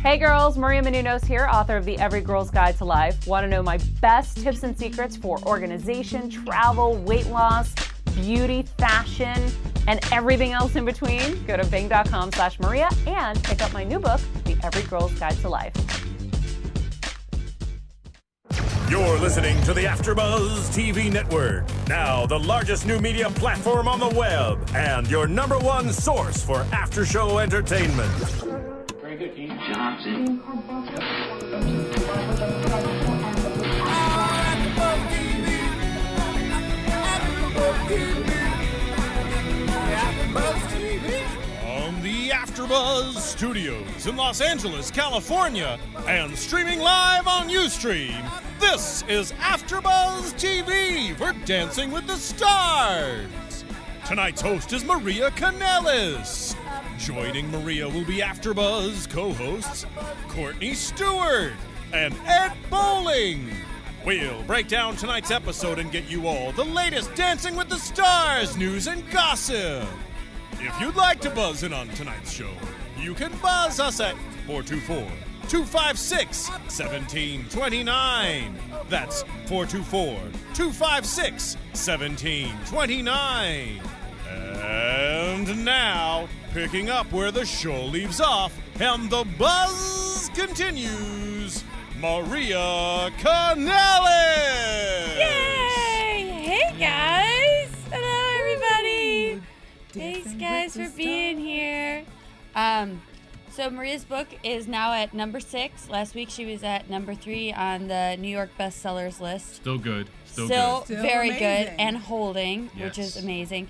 Hey girls, Maria Menounos here, author of the Every Girl's Guide to Life. Want to know my best tips and secrets for organization, travel, weight loss, beauty, fashion, and everything else in between? Go to bing.com/Maria and pick up my new book, The Every Girl's Guide to Life. You're listening to the AfterBuzz TV network. Now, the largest new media platform on the web and your #1 source for after-show entertainment. Very good, Dean Johnson. From the AfterBuzz Studios in Los Angeles, California, and streaming live on Ustream, this is AfterBuzz TV for Dancing with the Stars. Tonight's host is Maria Kanellis. Joining Maria will be AfterBuzz co-hosts Courtney, Stewart, and Ed Bowling. We'll break down tonight's episode and get you all the latest Dancing with the Stars news and gossip. If you'd like to buzz in on tonight's show, you can buzz us at 424-256-1729. That's 424-256-1729. And now, picking up where the show leaves off and the buzz continues, Maria Kanellis! Yay! Hey guys! Hello everybody! Thanks guys for being here. So Maria's book is now at number 6. Last week she was at number 3 on the New York bestsellers list. Still good. Still good. Very amazing. good and holding, Yes. which is amazing.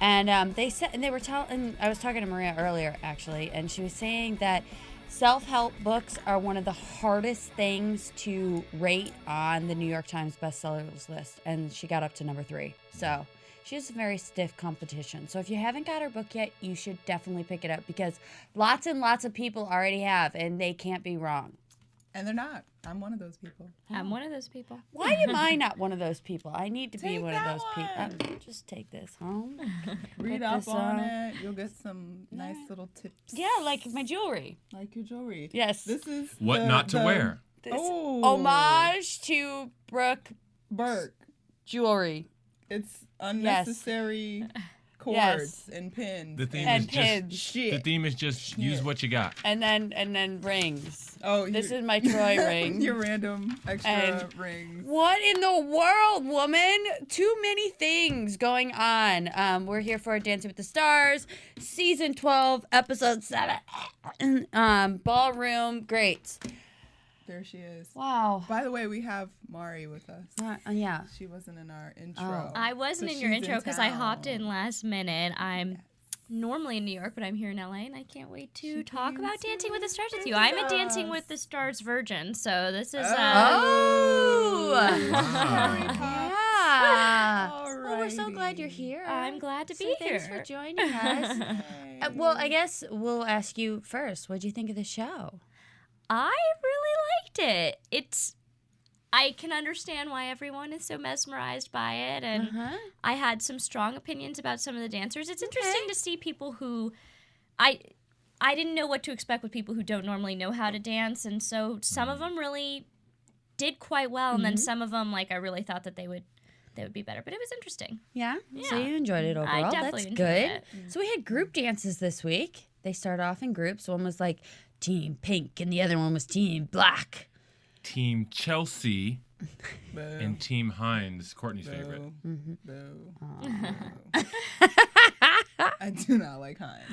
And they said, and they were telling. I was talking to Maria earlier actually, and she was saying that self-help books are one of the hardest things to rate on the New York Times bestsellers list, and she got up to number 3. So she has a very stiff competition. So if you haven't got her book yet, you should definitely pick it up because lots and lots of people already have, and they can't be wrong. And they're not. I'm one of those people. I'm one of those people. Why am I not one of those people? I need to be Take one of that those one. people. Just take this home. Read Put up this on on. it. You'll get some nice little tips. Yeah, like my jewelry. Like your jewelry. Yes. This is What not to wear? This Oh. homage to Brooke Burke. jewelry. It's unnecessary cords Yes. and pins. The theme And is pins. just Shit. the theme is just use what you got. And then rings. Oh, This is my Troy ring. Your random extra And- rings. What in the world, woman? Too many things going on. We're here for Dancing with the Stars, season 12, episode 7. Ballroom, great. There she is. Wow. By the way, we have Mari with us. Yeah. She wasn't in our intro. Oh. I wasn't But in your she's in intro because I town. hopped in last minute. I'm normally in New York, but I'm here in LA, and I can't wait to She talk came about to Dancing with the Stars with you. visit I'm a Dancing us. with the Stars virgin, so this is Oh! Yeah. Alrighty. Well, we're so glad you're here. I'm glad to So be thanks here. for joining us. Well, I guess we'll ask you first. What do you think of the show? I really liked it. I can understand why everyone is so mesmerized by it, and I had some strong opinions about some of the dancers. It's interesting to see people who I didn't know what to expect with people who don't normally know how to dance, and so some of them really did quite well, and then some of them, like, I really thought that they would be better, but it was interesting. Yeah? So Yeah. you enjoyed it overall. definitely That's enjoyed good. it. So we had group dances this week. They started off in groups. One was like Team Pink, and the other one was Team Black. Team Chelsea Boo. and Team Hines, Courtney's favorite. Boo. Boo. I do not like Hines.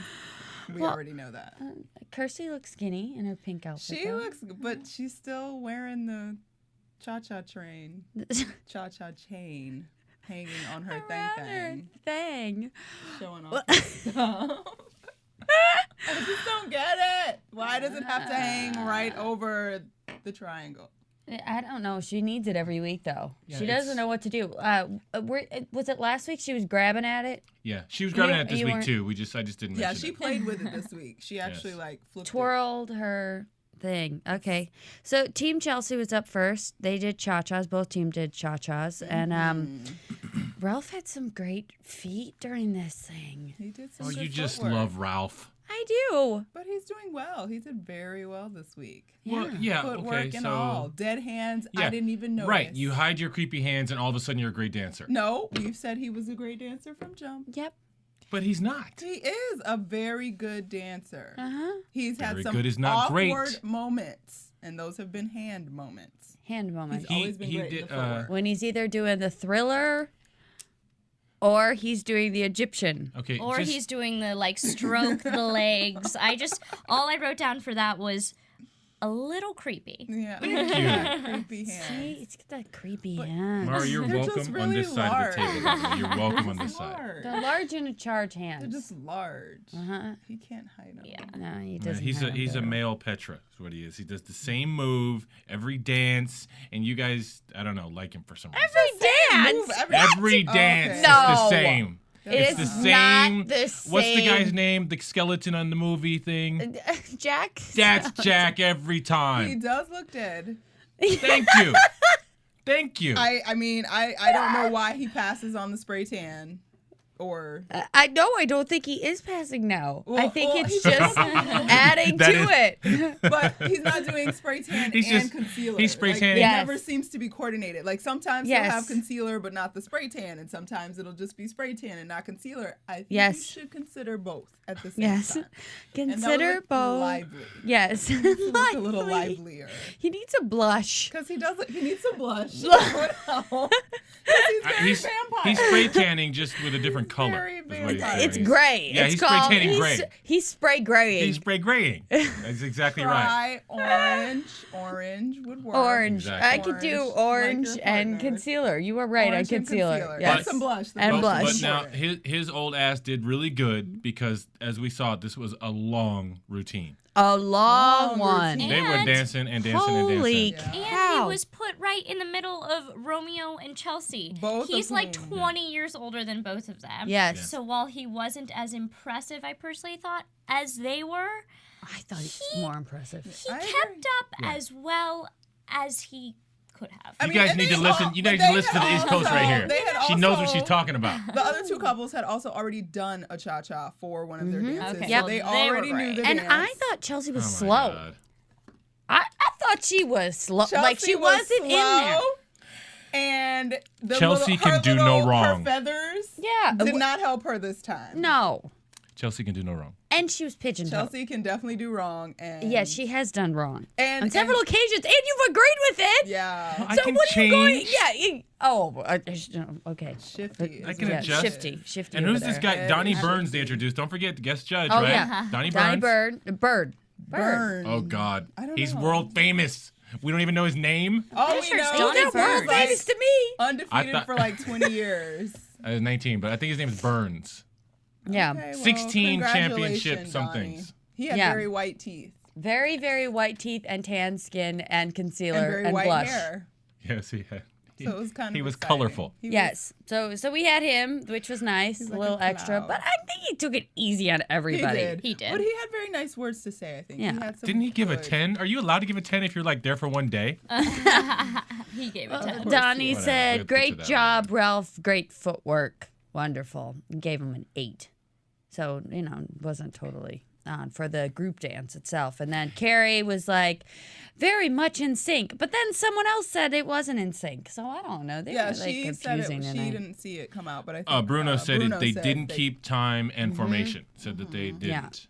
We already know that. Kirsty looks skinny in her pink outfit. She though. looks, but she's still wearing the cha-cha chain hanging on her Around her thing. showing off her stuff. I just don't get it. Why does it have to hang right over the triangle? I don't know. She needs it every week, though. Yeah, she doesn't it's- know what to do. Was it last week she was grabbing at it? Yeah, she was grabbing at it this you week weren't- too. I just didn't Yeah, mention she it. played with it this week. She actually Yes. flipped Twirled her thing. Okay. So Team Chelsea was up first. They did cha-chas. Both teams did cha-chas. And Ralph had some great feet during this thing. He did some Oh, good you just footwork. love Ralph. I do. But he's doing well. He did very well this week. Well, yeah, Footwork okay, and so all. Dead hands, I didn't even notice. Right, you hide your creepy hands, and all of a sudden you're a great dancer. No, we've said he was a great dancer from jump. Yep. But he's not. He is a very good dancer. He's had Very some good is not great. awkward moments, and those have been hand moments. Hand moment. He's always been great in the footwork. When he's either doing the Thriller or he's doing the Egyptian. Okay. Or he's doing the like stroke the legs. All I wrote down for that was a little creepy. Yeah. Creepy hands. See, it's got that creepy hands. Mara, you're They're welcome just on really this side of the large. table. You're welcome on this side. Large. The large and a charge They're hands. just large. Uh-huh. He can't hide them. Yeah. No, he Yeah, doesn't. he's a male Petra, is what he is. He does the same move every dance, and you guys, I don't know, like him for some reason. Every dance. Every dance Okay. is No. the same. It It's is the same. not the same. What's the guy's name? The skeleton on the movie thing? Jack? That's Jack every He time. does look dead. Thank you. Thank you. I mean, I don't know why he passes on the spray tan. Or I don't think he is passing now. I Well, think well, it's he's just adding That to is- it. but he's not doing spray tan He's and just- concealer. he's spray tanning. It Yes. never seems to be coordinated. Like sometimes Yes. he'll have concealer but not the spray tan, and sometimes it'll just be spray tan and not concealer. I think Yes. you should consider both at the same Yes. time. Consider and both. lively. Yes. Look a little Lively. livelier. He needs a blush. Because he does. He needs some blush. What else? 'Cause he's very He's vampire. spray tanning just with a different color. very is what he's vampire. doing. It's gray. Yeah, it's he's spray called, tanning gray. He's spray graying. He's spray graying. That's exactly right. Try orange would work. Orange. Exactly. I could do Orange, orange like your and partner. concealer. You were right Orange on and concealer. And Yes. some blush. The And blush blush. is But now important. his old ass did really good because, as we saw, this was a long routine. A long Long one. routine. They were And- dancing and dancing Holy and dancing. And cow. he was put right in the middle of Romeo and Chelsea. Both He's of like whom. 20 years older than both of them. Yes. So while he wasn't as impressive, I personally thought, as they were, I thought he was more impressive. he I kept agree. up as well as he could have. I You mean, guys and need they to listen. all- You but guys they listen to had the East Coast right also- here. they had She knows what also- she's talking about. The other two couples had also already done a cha-cha for one of their dances. Okay, So yep. they They already were knew the great. And dance. I thought Chelsea was Oh my slow. God. I thought she was slow. like Chelsea she was wasn't in there. slow, And the Chelsea little, can her do no little- wrong. Her feathers Yeah. did not help her this time. No. Chelsea can do no wrong. And she was pigeon-toed. Chelsea can definitely do wrong. And Yes, she has done wrong. And- on several and- occasions, and you've agreed with it. Yeah. I So can what are you going? change. Yeah. Okay. Shifty. I is can what adjust. she Shifty. is. Shifty. And over who's this there. guy? Donnie Shifty. Burns they introduced. Don't forget the guest judge, Oh right? yeah. Donnie Donnie Burns. Bird. Burn. Oh God. I don't He's know. world famous. We don't even know his name. All we sure it's know Donnie is He's not Bird. world he's, like, famous to me. undefeated thought- for like 20 years. I was 19, but I think his name is Burns. Yeah. Okay, well, 16 championship congratulations, somethings. Donnie. He had Yeah. very white teeth Very, very white teeth and tan skin and concealer and very white blush. hair. Yes, he had. So it was kind of He was exciting. colorful. He was- Yes. So we had him, which was nice, a like little a extra. cloud. But I think he took it easy on He everybody. did. He did. But he had very nice words to say, I think. Yeah. He had some Didn't he give a good- 10? Are you allowed to give a 10 if you're like there for one day? He gave it to him. Donnie Whatever, said, we'll "Great get to that job, Ralph. Great footwork. Wonderful." And gave him an 8. So, it wasn't totally on for the group dance itself. And then Carrie was like, very much in sync. But then someone else said it wasn't in sync. So I don't know. They Yeah, were like she said it. confusing. She tonight. didn't see it come out, but I think Bruno said Bruno they said didn't they keep time and formation. Said that they didn't.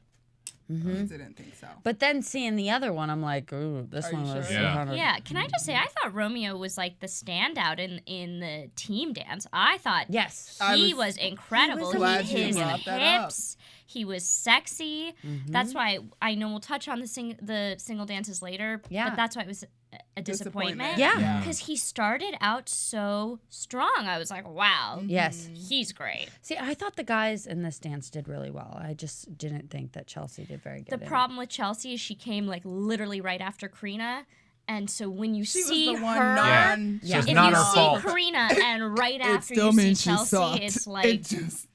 didn't think so. But then seeing the other one, I'm like, ooh, this Are one you was sure? Yeah. 100. Yeah, can I just say, I thought Romeo was like the standout in the team dance. I thought Yes. he was incredible. he was glad you His brought that up. hips, he was sexy. Mm-hmm. That's why I know we'll touch on the single dances later. Yeah. But that's why it was a disappointment. Yeah. Because he started out so strong. I was like, wow. Yes. He's great. See, I thought the guys in this dance did really well. I just didn't think that Chelsea did very good. The in it. problem with Chelsea is she came like literally right after Karina. And so when you She see was the one her, non. So it's if not you her see fault. Karina and right It after still you see means she Chelsea, sucked. it's like It just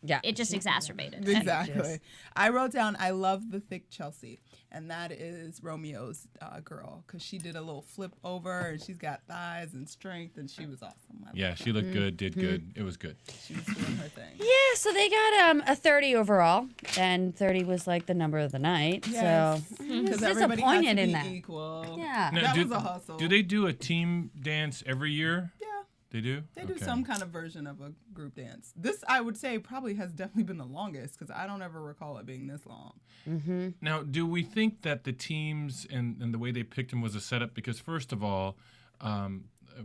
Yeah. exacerbated. exactly. I wrote down, I love the thick Chelsea. and that is Romeo's girl, because she did a little flip over, and she's got thighs and strength, and she was awesome. Yeah, she looked good, did good. It was good. She was doing her thing. Yeah, so they got a 30 overall, and 30 was like the number of the night. Yes. So Because I was everybody had to disappointed in be that. equal. Yeah. Now, That was a hustle. Do they do a team dance every year? Yeah. They do? They do Okay. some kind of version of a group dance. This, I would say, probably has definitely been the longest, because I don't ever recall it being this long. Now, do we think that the teams and the way they picked them was a setup? Because first of all,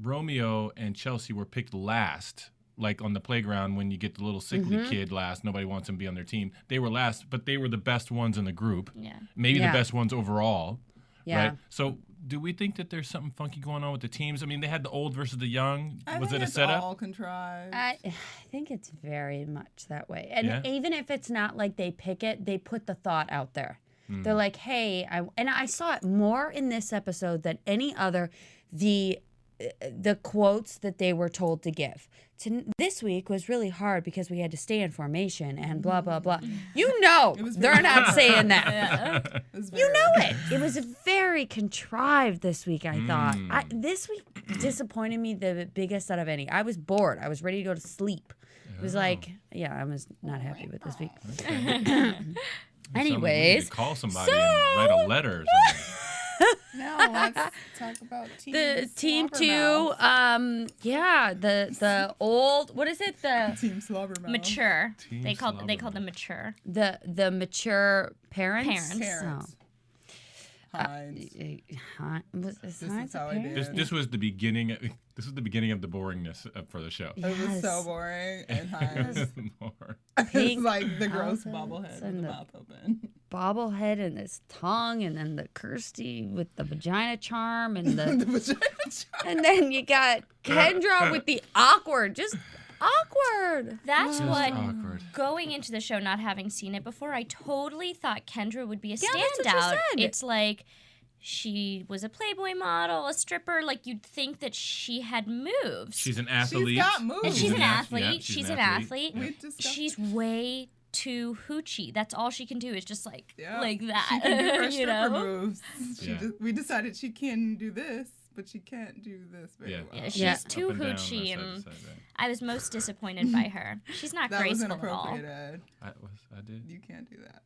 Romeo and Chelsea were picked last. Like on the playground when you get the little sickly kid last, nobody wants him to be on their team. They were last, but they were the best ones in the group. Yeah. Maybe Yeah. the best ones overall. Yeah. Right? So do we think that there's something funky going on with the teams? I mean, they had the old versus the young. I Was think it a it's setup? all contrived. I think it's very much that way. And Yeah? even if it's not like they pick it, they put the thought out there. They're like, hey, and I saw it more in this episode than any other, the quotes that they were told to give. This week was really hard because we had to stay in formation and blah, blah, blah. You know they're not saying that. You know it. It was very contrived this week, I thought. This week disappointed me the biggest out of any. I was bored. I was ready to go to sleep. It was like, yeah, I was not happy with this week. Anyways. You could call somebody and write a letter or something. Now let's talk about The team 2, the old, what is it? The Team Slobbermouth. Mature. Team They called Slobbermouth. them mature. the mature parents. Parents. Hines. This is how I did. This was the beginning. This was the beginning of the boringness for the show. It was Yes. so boring, and Hines. More. It's like the gross outfits bobblehead with and the the- mouth open. Bobblehead and his tongue, and then the Kirsty with the vagina charm, and The the vagina charm. and then you got Kendra with the awkward, just awkward. That's what, awkward. going into the show, not having seen it before, I totally thought Kendra would be a Yeah, that's what you standout. said. It's like she was a Playboy model, a stripper. Like, you'd think that she had moves. She's an athlete. She's got moves. and she's an athlete. Yeah, she's an athlete. We discussed She's way too hoochie. That's all she can do is just like Yeah. that. She can do her you stripper know? moves. Yeah. We decided she can do this, but she can't do this very Yeah. well. Yeah, she's Yeah. too Up and down, hoochie, side to and side, right. I was most disappointed by her. She's not That was graceful at all. inappropriate, Ed. I did. You can't do that.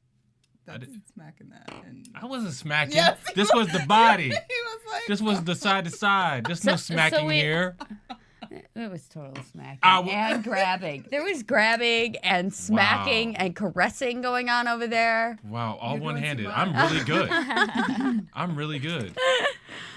That's did- smacking that. And I wasn't smacking. Yes, This was the body. he was like, This was the side to side. There's no So smacking we- here. It was total smacking I and grabbing. There was grabbing and smacking and caressing going on over there. Wow, all You're doing one-handed. too I'm much. really good. I'm really good.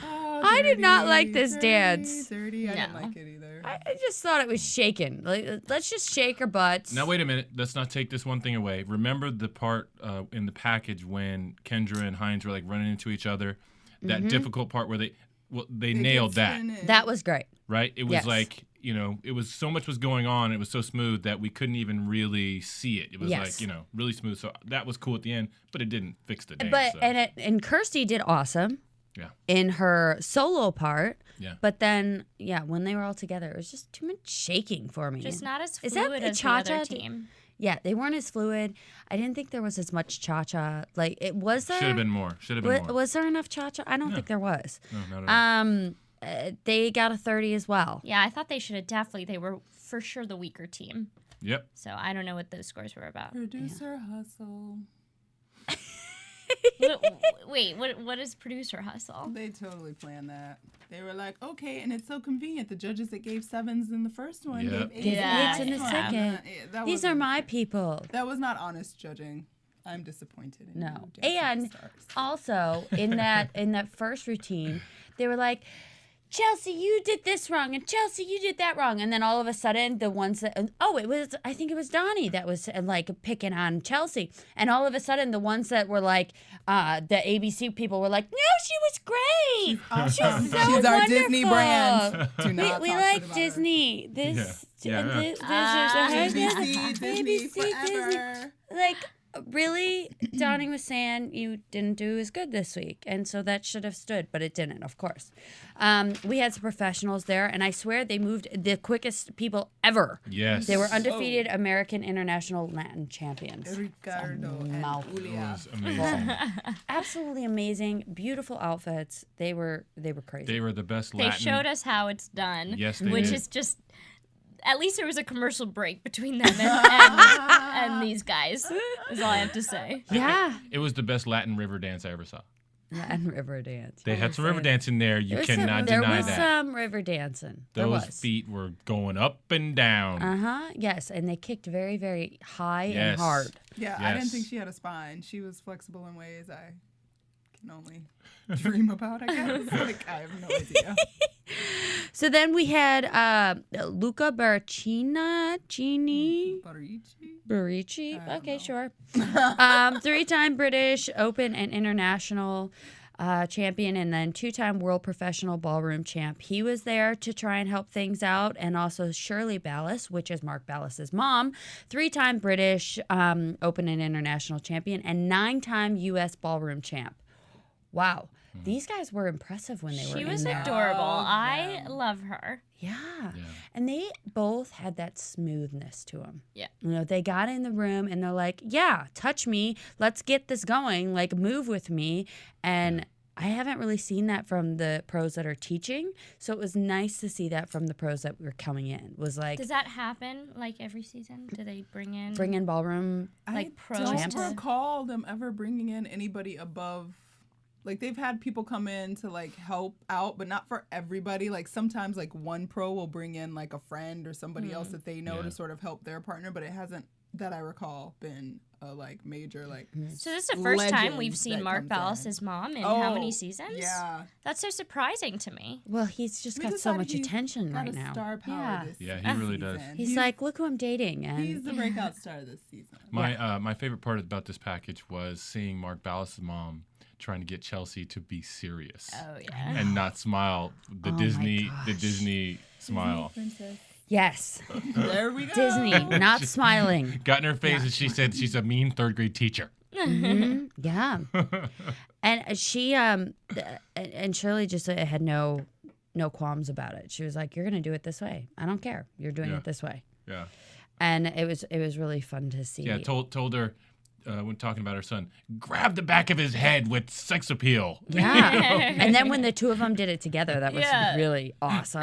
oh, I did not dirty, like this dirty, dance. Dirty. I didn't No. like it either. I just thought it was shaking. Like, let's just shake our butts. Now wait a minute. Let's not take this one thing away. Remember the part in the package when Kendra and Hines were like running into each other? That difficult part where they nailed that, That was great. right? It was Yes. like, it was so much was going on. It was so smooth that we couldn't even really see it. It was Yes. like, really smooth. So that was cool at the end, but it didn't fix the dance. But so. and Kirsty did awesome. Yeah. In her solo part. Yeah. But then, when they were all together, it was just too much shaking for me. Just not as Is that fluid a as the other cha-cha? team. Yeah, they weren't as fluid. I didn't think there was as much cha-cha. Like, it was there. Should have been more. Should have been more. Was there enough cha-cha? I don't think there was. No, not at all. They got a 30 as well. Yeah, I thought they should have they were for sure the weaker team. Yep. So I don't know what those scores were about. Producer hustle. Wait, what is producer hustle? They totally planned that. They were like, okay, and it's so convenient. The judges that gave 7s in the first one Yep. gave 8s Yeah, Eights in the yeah. second. That These are wasn't- my people. That was not honest judging. I'm disappointed in No. you, Dancing And Stars. also in that first routine, they were like, Chelsea, you did this wrong, and Chelsea, you did that wrong. And then all of a sudden, the ones that, I think it was Donnie that was like picking on Chelsea. And all of a sudden, the ones that were like, the ABC people were like, no, she was great. Awesome. She's so She's our Disney wonderful. brand. Do not We talk like shit about her. Disney. Yeah. This Yeah. is ABC, Disney ABC, forever. Like, really, Dawning was saying you didn't do as good this week, and so that should have stood, but it didn't, of course. We had some professionals there, and I swear they moved the quickest people ever. Yes. They were undefeated American International Latin champions. Ricardo and Mouth. It Julia. was amazing. Absolutely amazing, beautiful outfits. They were crazy. They were the best They Latin. showed us how it's done. Yes, they which did. is just. At least there was a commercial break between them and these guys. Is all I have to say. Yeah, It was the best Latin river dance I ever saw. Latin river dance. They had some river dance in there. You cannot There deny was that. some river dancing. There Those was. feet were going up and down. Yes, and they kicked very, very high and Yes. hard. Yeah, I didn't Yes. think she had a spine. She was flexible in ways I can only dream about, I guess. Like, I have no idea. So then we had Luca Baracchini. Barici. Okay, sure. 3-time British Open and International champion, and then 2-time World Professional Ballroom champ. He was there to try and help things out, and also Shirley Ballas, which is Mark Ballas's mom, 3-time British Open and International champion, and 9-time U.S. Ballroom champ. Wow. These guys were impressive when they were She in was there. adorable. I love her. Yeah. And they both had that smoothness to them. Yeah. You know, they got in the room and they're like, yeah, touch me. Let's get this going. Like, move with me. And I haven't really seen that from the pros that are teaching. So it was nice to see that from the pros that were coming in. Was like, Does that happen like every season? Do they bring in ballroom? like pros I don't to recall them ever bringing in anybody above. Like, they've had people come in to, like, help out, but not for everybody. Like, sometimes, like, one pro will bring in, like, a friend or somebody else that they know to sort of help their partner, but it hasn't, that I recall, been a, like, major, like, So this is the first time we've legend seen that Mark comes Ballas's mom in Oh, how many seasons? Yeah. That's so surprising to me. Well, he's just We got so decided much he's attention got right a now. star power Yeah. this Yeah, he really does. season. He's like, look who I'm dating. And He's the breakout star this season. My favorite part about this package was seeing Mark Ballas' mom trying to get Chelsea to be serious Oh yeah. and not smile. The Oh my Disney smile yes, There we go. Disney, not smiling. got in her face, and she said she's a mean 3rd grade teacher. Yeah. And she and Shirley just had no qualms about it. She was like, "You're gonna do it this way. I don't care. You're doing it this way." Yeah. And it was really fun to see. Yeah, told her when talking about her son, grab the back of his head with sex appeal. Yeah. And then when the two of them did it together, that was Yeah. really awesome.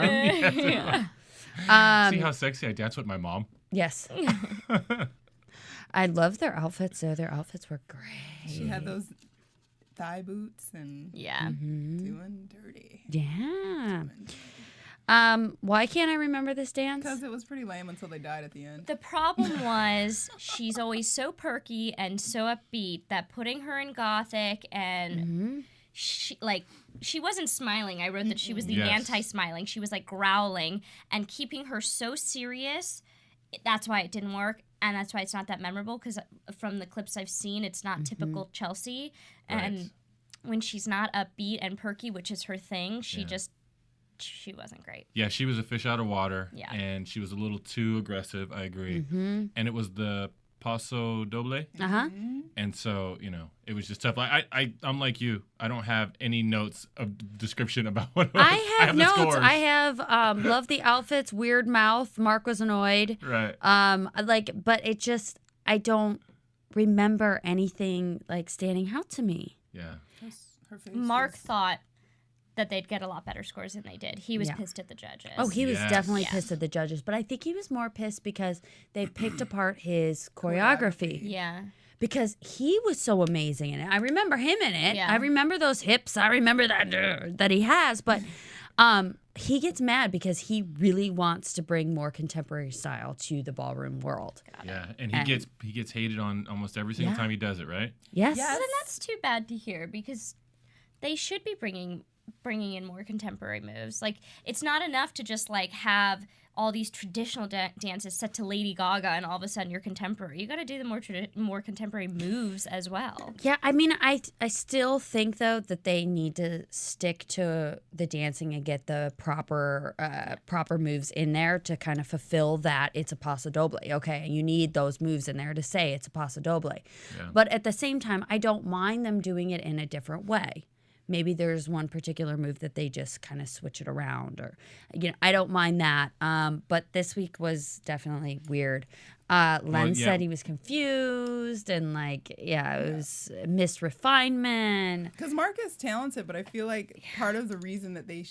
See how sexy I dance with my mom? Yes. I love their outfits, though. Their outfits were great. She had those thigh boots and Yeah. doing dirty. Yeah. Why can't I remember this dance? Because it was pretty lame until they died at the end. The problem was she's always so perky and so upbeat that putting her in gothic and she wasn't smiling. I wrote that she was the Yes. anti-smiling. She was like growling, and keeping her so serious. That's why it didn't work, and that's why it's not that memorable, because from the clips I've seen, it's not typical Chelsea. And when she's not upbeat and perky, which is her thing, she wasn't great. Yeah, she was a fish out of water. Yeah. And she was a little too aggressive, I agree. And it was the Paso Doble. Uh-huh. And so, it was just tough. I'm like you. I don't have any notes of description about what it was. I have the notes. scores. I have love the outfits, weird mouth. Mark was annoyed. Right. But it just, I don't remember anything like standing out to me. Yeah. Her face Mark was- thought that they'd get a lot better scores than they did. He was Yeah. pissed at the judges. Oh, he was Yes. definitely Yeah. pissed at the judges, but I think he was more pissed because they picked apart his choreography. Yeah. Because he was so amazing in it. I remember him in it. Yeah. I remember those hips. I remember that he has, but he gets mad because he really wants to bring more contemporary style to the ballroom world. Yeah. And he gets hated on almost every single Yeah. time he does it, right? Yes. But then that's too bad to hear, because they should be bringing bringing in more contemporary moves. Like, it's not enough to just like have all these traditional dances set to Lady Gaga and all of a sudden you're contemporary. You got to do the more contemporary moves as well. Yeah, I mean, I still think though that they need to stick to the dancing and get the proper moves in there to kind of fulfill that it's a paso doble. Okay, you need those moves in there to say it's a paso doble. Yeah. But at the same time, I don't mind them doing it in a different way. Maybe there's one particular move that they just kind of switch it around, or, you know, I don't mind that. But this week was definitely weird. Len said he was confused and it was missed refinement. Because Mark is talented, but I feel like part of the reason that they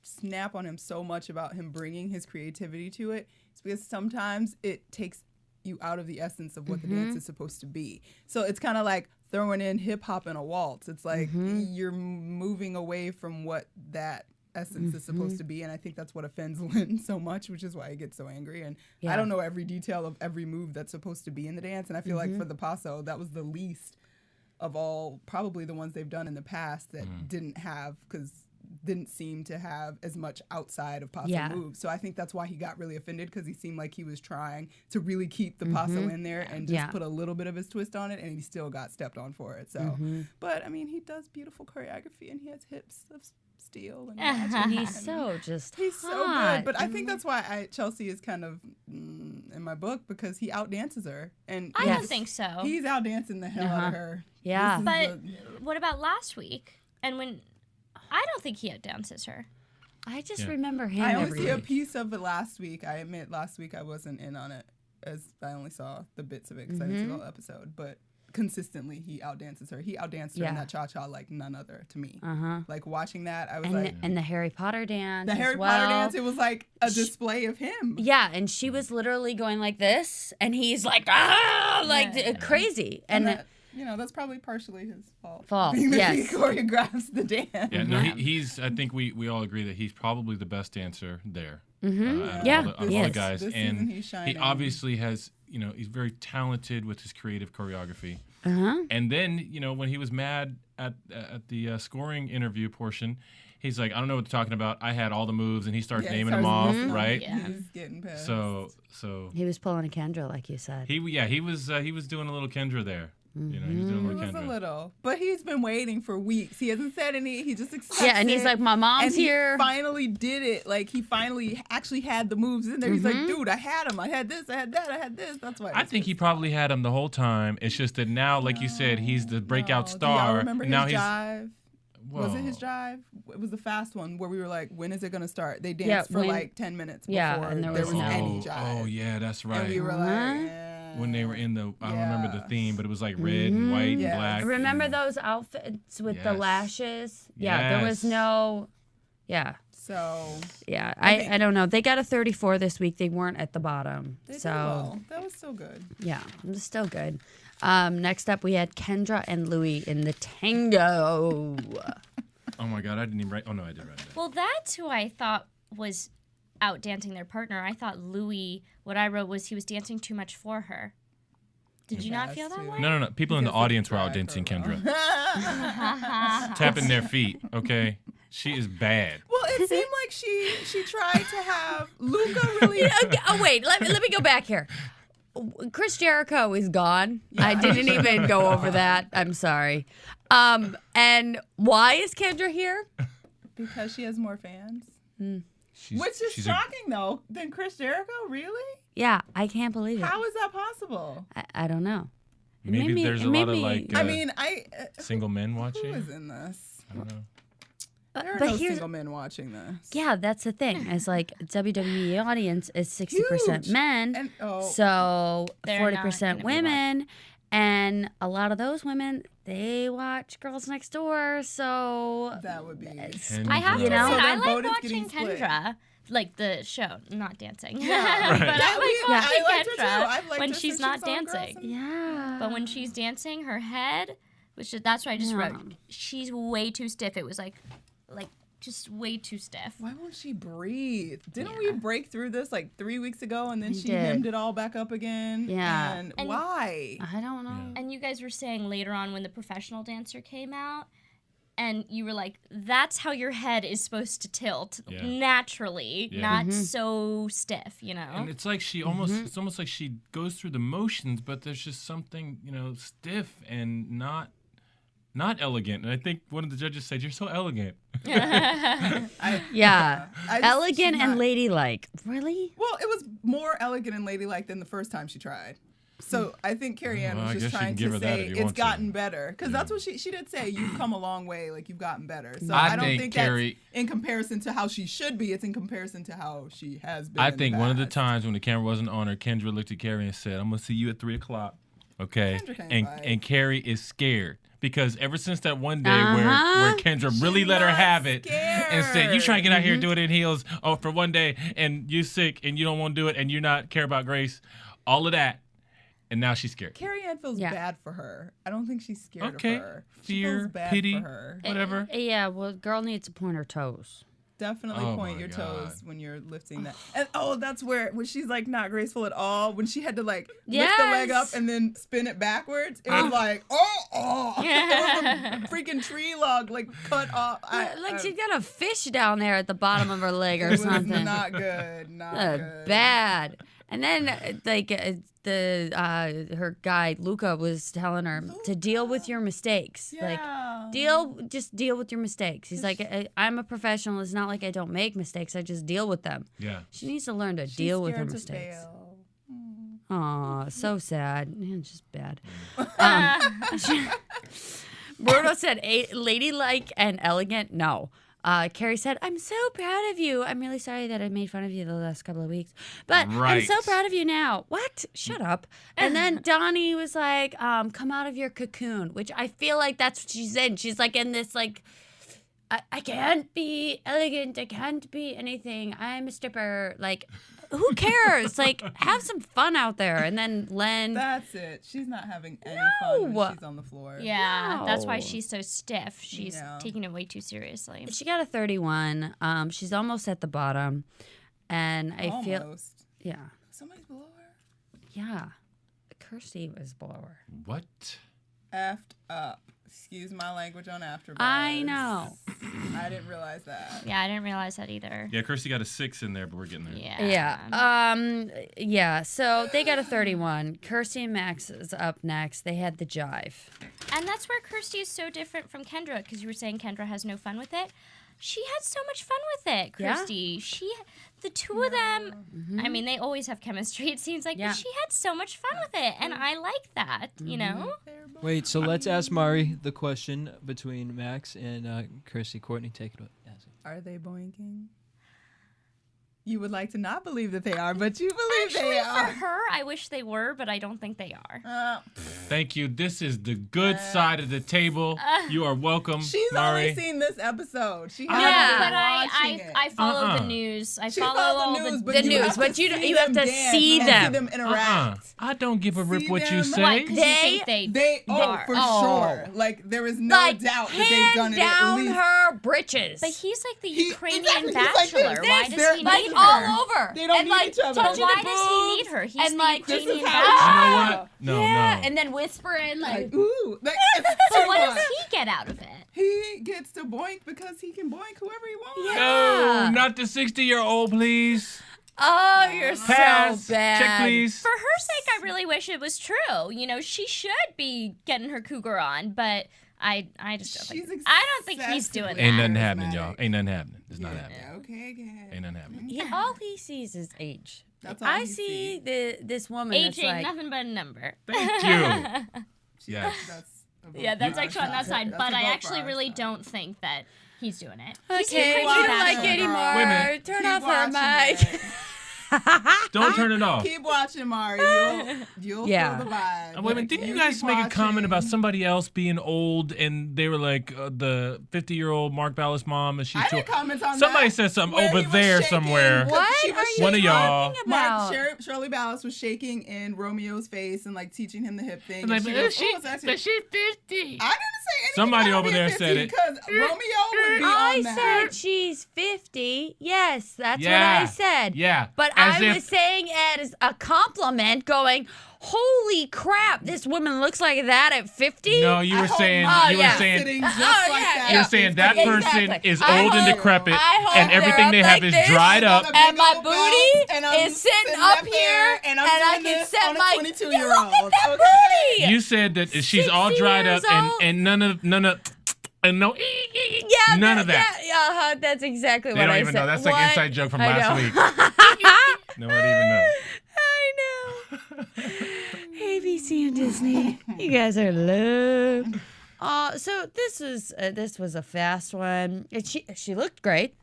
snap on him so much about him bringing his creativity to it is because sometimes it takes you out of the essence of what the dance is supposed to be. So it's kind of like throwing in hip hop in a waltz. It's like you're moving away from what that essence is supposed to be, and I think that's what offends Lynn so much, which is why I get so angry. And I don't know every detail of every move that's supposed to be in the dance, and I feel like for the paso, that was the least of all, probably the ones they've done in the past that didn't seem to have as much outside of paso moves. So I think that's why he got really offended, because he seemed like he was trying to really keep the paso in there and just put a little bit of his twist on it, and he still got stepped on for it. So, but I mean, he does beautiful choreography and he has hips of steel and he's so good. But I think that's why Chelsea is kind of in my book, because he outdances her, and I don't think so. He's outdancing the hell out of her. Yeah, but what about last week? And when I don't think he outdances her. I just remember him. I only see a piece of it last week. I admit last week I wasn't in on it, as I only saw the bits of it because I didn't see the whole episode. But consistently, he outdances her. He outdanced her in that cha-cha like none other to me. Like watching that, I was and the Harry Potter dance. The Harry Potter dance, it was like a display of him. Yeah, and she was literally going like this, and he's like crazy. And that, you know, that's probably partially his fault. Being that he choreographs the dance. Yeah, no, he's. I think we all agree that he's probably the best dancer there. All the guys, and he obviously has. You know, he's very talented with his creative choreography. And then, you know, when he was mad at the scoring interview portion, he's like, I don't know what they're talking about. I had all the moves, and he starts naming them off, right? Yeah. He's getting pissed. So he was pulling a Kendra, like you said. He was doing a little Kendra there. You know, he was doing a little Kendra. A little, but he's been waiting for weeks. He hasn't said any. He just accepts and he's like, my mom's here. He finally did it. Like, he finally actually had the moves in there. He's like, dude, I had them. I had this. I had that. I had this. That's why. I think he probably had them the whole time. It's just that now, like you said, he's the breakout star. Do y'all remember his now jive? Was it his jive? It was the fast one where we were like, when is it going to start? They danced for like 10 minutes before and there was any jive. Oh, yeah, that's right. And we were like, when they were in the, I don't remember the theme, but it was like red and white and black. Remember those outfits with the lashes? Yeah, there was no, So. Yeah, I don't know. They got a 34 this week. They weren't at the bottom. That was still good. Yeah, it was still good. Next up, we had Kendra and Louis in the tango. Oh my God, I didn't even write. Oh no, I did write that. Well, that's who I thought was out dancing their partner. I thought Louis, what I wrote was he was dancing too much for her. Did you not feel that way? No. People in the audience were out dancing Kendra. Tapping their feet, okay? She is bad. Well, it seemed like she tried to have Luca really... Oh, wait, let me go back here. Chris Jericho is gone. I didn't even go over that. I'm sorry. And why is Kendra here? Because she has more fans. Which is shocking, though, than Chris Jericho, really? Yeah, I can't believe it. How is that possible? I don't know. Maybe there's a lot of like single men watching. Who is in this? I don't know. There are no single men watching this. Yeah, that's the thing. It's like WWE audience is 60% men, so 40% women, and a lot of those women, they watch Girls Next Door, so that would be. I have to say, I like watching Kendra. Like the show, not dancing. Yeah. But I like watching Kendra when she's not dancing. Yeah. But when she's dancing, her head, that's what I just wrote. She's way too stiff. It was like just way too stiff. Why won't she breathe? Didn't we break through this like 3 weeks ago, and then she hemmed it all back up again? Yeah. And why? I don't know. And you guys were saying later on when the professional dancer came out, and you were like, that's how your head is supposed to tilt Yeah. naturally, Yeah. not so stiff, you know? And it's like she it's almost like she goes through the motions, but there's just something, stiff and not elegant. And I think one of the judges said, "You're so elegant." Yeah. Elegant and ladylike. Really? Well, it was more elegant and ladylike than the first time she tried. So I think Carrie Ann Well, I was guess just you trying can give to her that say if you it's want to. gotten better. Because that's what she did say. You've come a long way. Like, you've gotten better. So I I don't think think Carrie- that's in comparison to how she should be. It's in comparison to how she has been. I in think the one of the past. times when the camera wasn't on her, Kendra looked at Carrie and said, "I'm gonna see you at 3:00." Okay, Kendra can't and fight. Carrie is scared. Because ever since that one day where Kendra really let her have it and said, "You try to get out here and do it in heels for one day, and you sick and you don't want to do it, and you not care about grace," all of that, and now she's scared. Carrie Ann feels bad for her. I don't think she's scared Okay. of her. She Fear, feels bad pity, for her. whatever. Yeah, well, girl needs to point her toes. Definitely Oh point my your God. toes when you're lifting that. And that's where when she's like not graceful at all. When she had to like lift the leg up Yes. and then spin it backwards, it was like it was a freaking tree log like cut off. She's got a fish down there at the bottom of her leg or it was something. not good. Not good. Bad. And then, her guy Luca was telling her to deal with your mistakes. Yeah. Just deal with your mistakes. He's like, I'm a professional. It's not like I don't make mistakes. I just deal with them. Yeah. She needs to learn to She's deal with her scared to mistakes. fail. Aw, so sad. Man, it's just bad. Bruno said, ladylike and elegant. No. Carrie said, "I'm so proud of you. I'm really sorry that I made fun of you the last couple of weeks, but I'm Right. so proud of you now." What? Shut up. And then Donnie was like, "Come out of your cocoon," which I feel like that's what she's in. She's like in this like, I can't be elegant. I can't be anything. I'm a stripper. Like, who cares? Like, have some fun out there. And then Len. That's it. She's not having any fun when she's on the floor. Yeah, that's why No. she's so stiff. She's Yeah. taking it way too seriously. She got a 31. She's almost at the bottom. And I feel, Almost. yeah. Somebody's below her. Yeah. Kirsty was below her. What? Effed up. Excuse my language on AfterBuzz. I know. I didn't realize that. Yeah, I didn't realize that either. Yeah, Kirsty got a 6 in there, but we're getting there. Yeah. Yeah. So they got a 31. Kirsty and Max is up next. They had the jive. And that's where Kirsty is so different from Kendra, because you were saying Kendra has no fun with it. She had so much fun with it, Yeah. Kirsty. The two of them, I mean, they always have chemistry, it seems like, Yeah. but she had so much fun with it, and I like that, you know? Wait, so let's ask Mari the question between Max and Kirsty. Courtney, take it away. Are they boinking? You would like to not believe that they are, but you believe Actually, they for are. her, I wish they were, but I don't think they are. Thank you. This is the good side of the table. You are welcome, She's Mari. only seen this episode. She Yeah, hasn't but been watching it. I follow Uh-uh. the news. I She follow follows all the news, the but news, have but to you see have them to dance see and them. See them interact. I don't give a rip See what you them? say. Why? 'Cause you think They for sure. Like there is no Like, doubt that they've done hand it at down least. her britches. But he's like the He- Ukrainian exactly, he's like bachelor. this. Why This, does he like need all her? over. They don't and need like each other. But touching why the does he need boobs her? He's and the like Ukrainian This is how- bachelor. You know what? No, yeah, no. and then whispering like, Ooh, like, it's So too what much. does he get out of it? He gets to boink because he can boink whoever he wants. No, not the 60-year-old, please. "Oh, you're Pass. so bad." Check, please. For her sake, I really wish it was true. You know, she should be getting her cougar on, but I just don't think. She's I don't think he's doing that. Ain't nothing Charismatic. happening, y'all. Ain't nothing happening. It's not happening. Okay, good. Ain't nothing happening. All he sees is age. That's all I he see this woman Age that's ain't like, nothing but a number. Thank you. Yes. That's a vote Yeah, that's for actually on our that side, That's but a I vote for actually our really side. don't think that he's doing it. okay, He's we a don't crazy like bachelor. anymore. Wait a minute. Turn Keep off her watching mic. it. Don't turn it off. Keep watching, Mari. You'll Yeah. feel the vibe. Wait a minute, didn't you guys make a comment about somebody else being old and they were like the 50-year-old Mark Ballas mom and she I told didn't comment on somebody that. said something Where over he was there shaking, somewhere. 'cause What she was are you One of y'all. talking about? Mark, Shirley Ballas was shaking in Romeo's face and like teaching him the hip thing. And And like, she goes, she- "Oh, that's but it." she's 50. I didn't say anything. Somebody about over being there 50 said it. because Romeo would be I on that. said she's 50. Yes, that's Yeah. what I said. Yeah. But As I if- was saying it as a compliment, going, holy crap, this woman looks like that at 50. No, you were saying Sitting just like that. you're saying that person Exactly. is I old and hope- decrepit, I hope and they're everything up they like have is this. dried up. And my Big old booty belt, and I'm is sitting sitting up up here, there, and I'm I doing can this set on a my 22-year-old. Look at that Okay. booty. You said that she's all 60 dried years up old? and none of and no Yeah, none of that. Yeah, that's exactly They what don't I even said. know. That's like What? an inside joke from I last know. week. Nobody even knows. I know. ABC and Disney, you guys are love. So this was a fast one. And she looked great.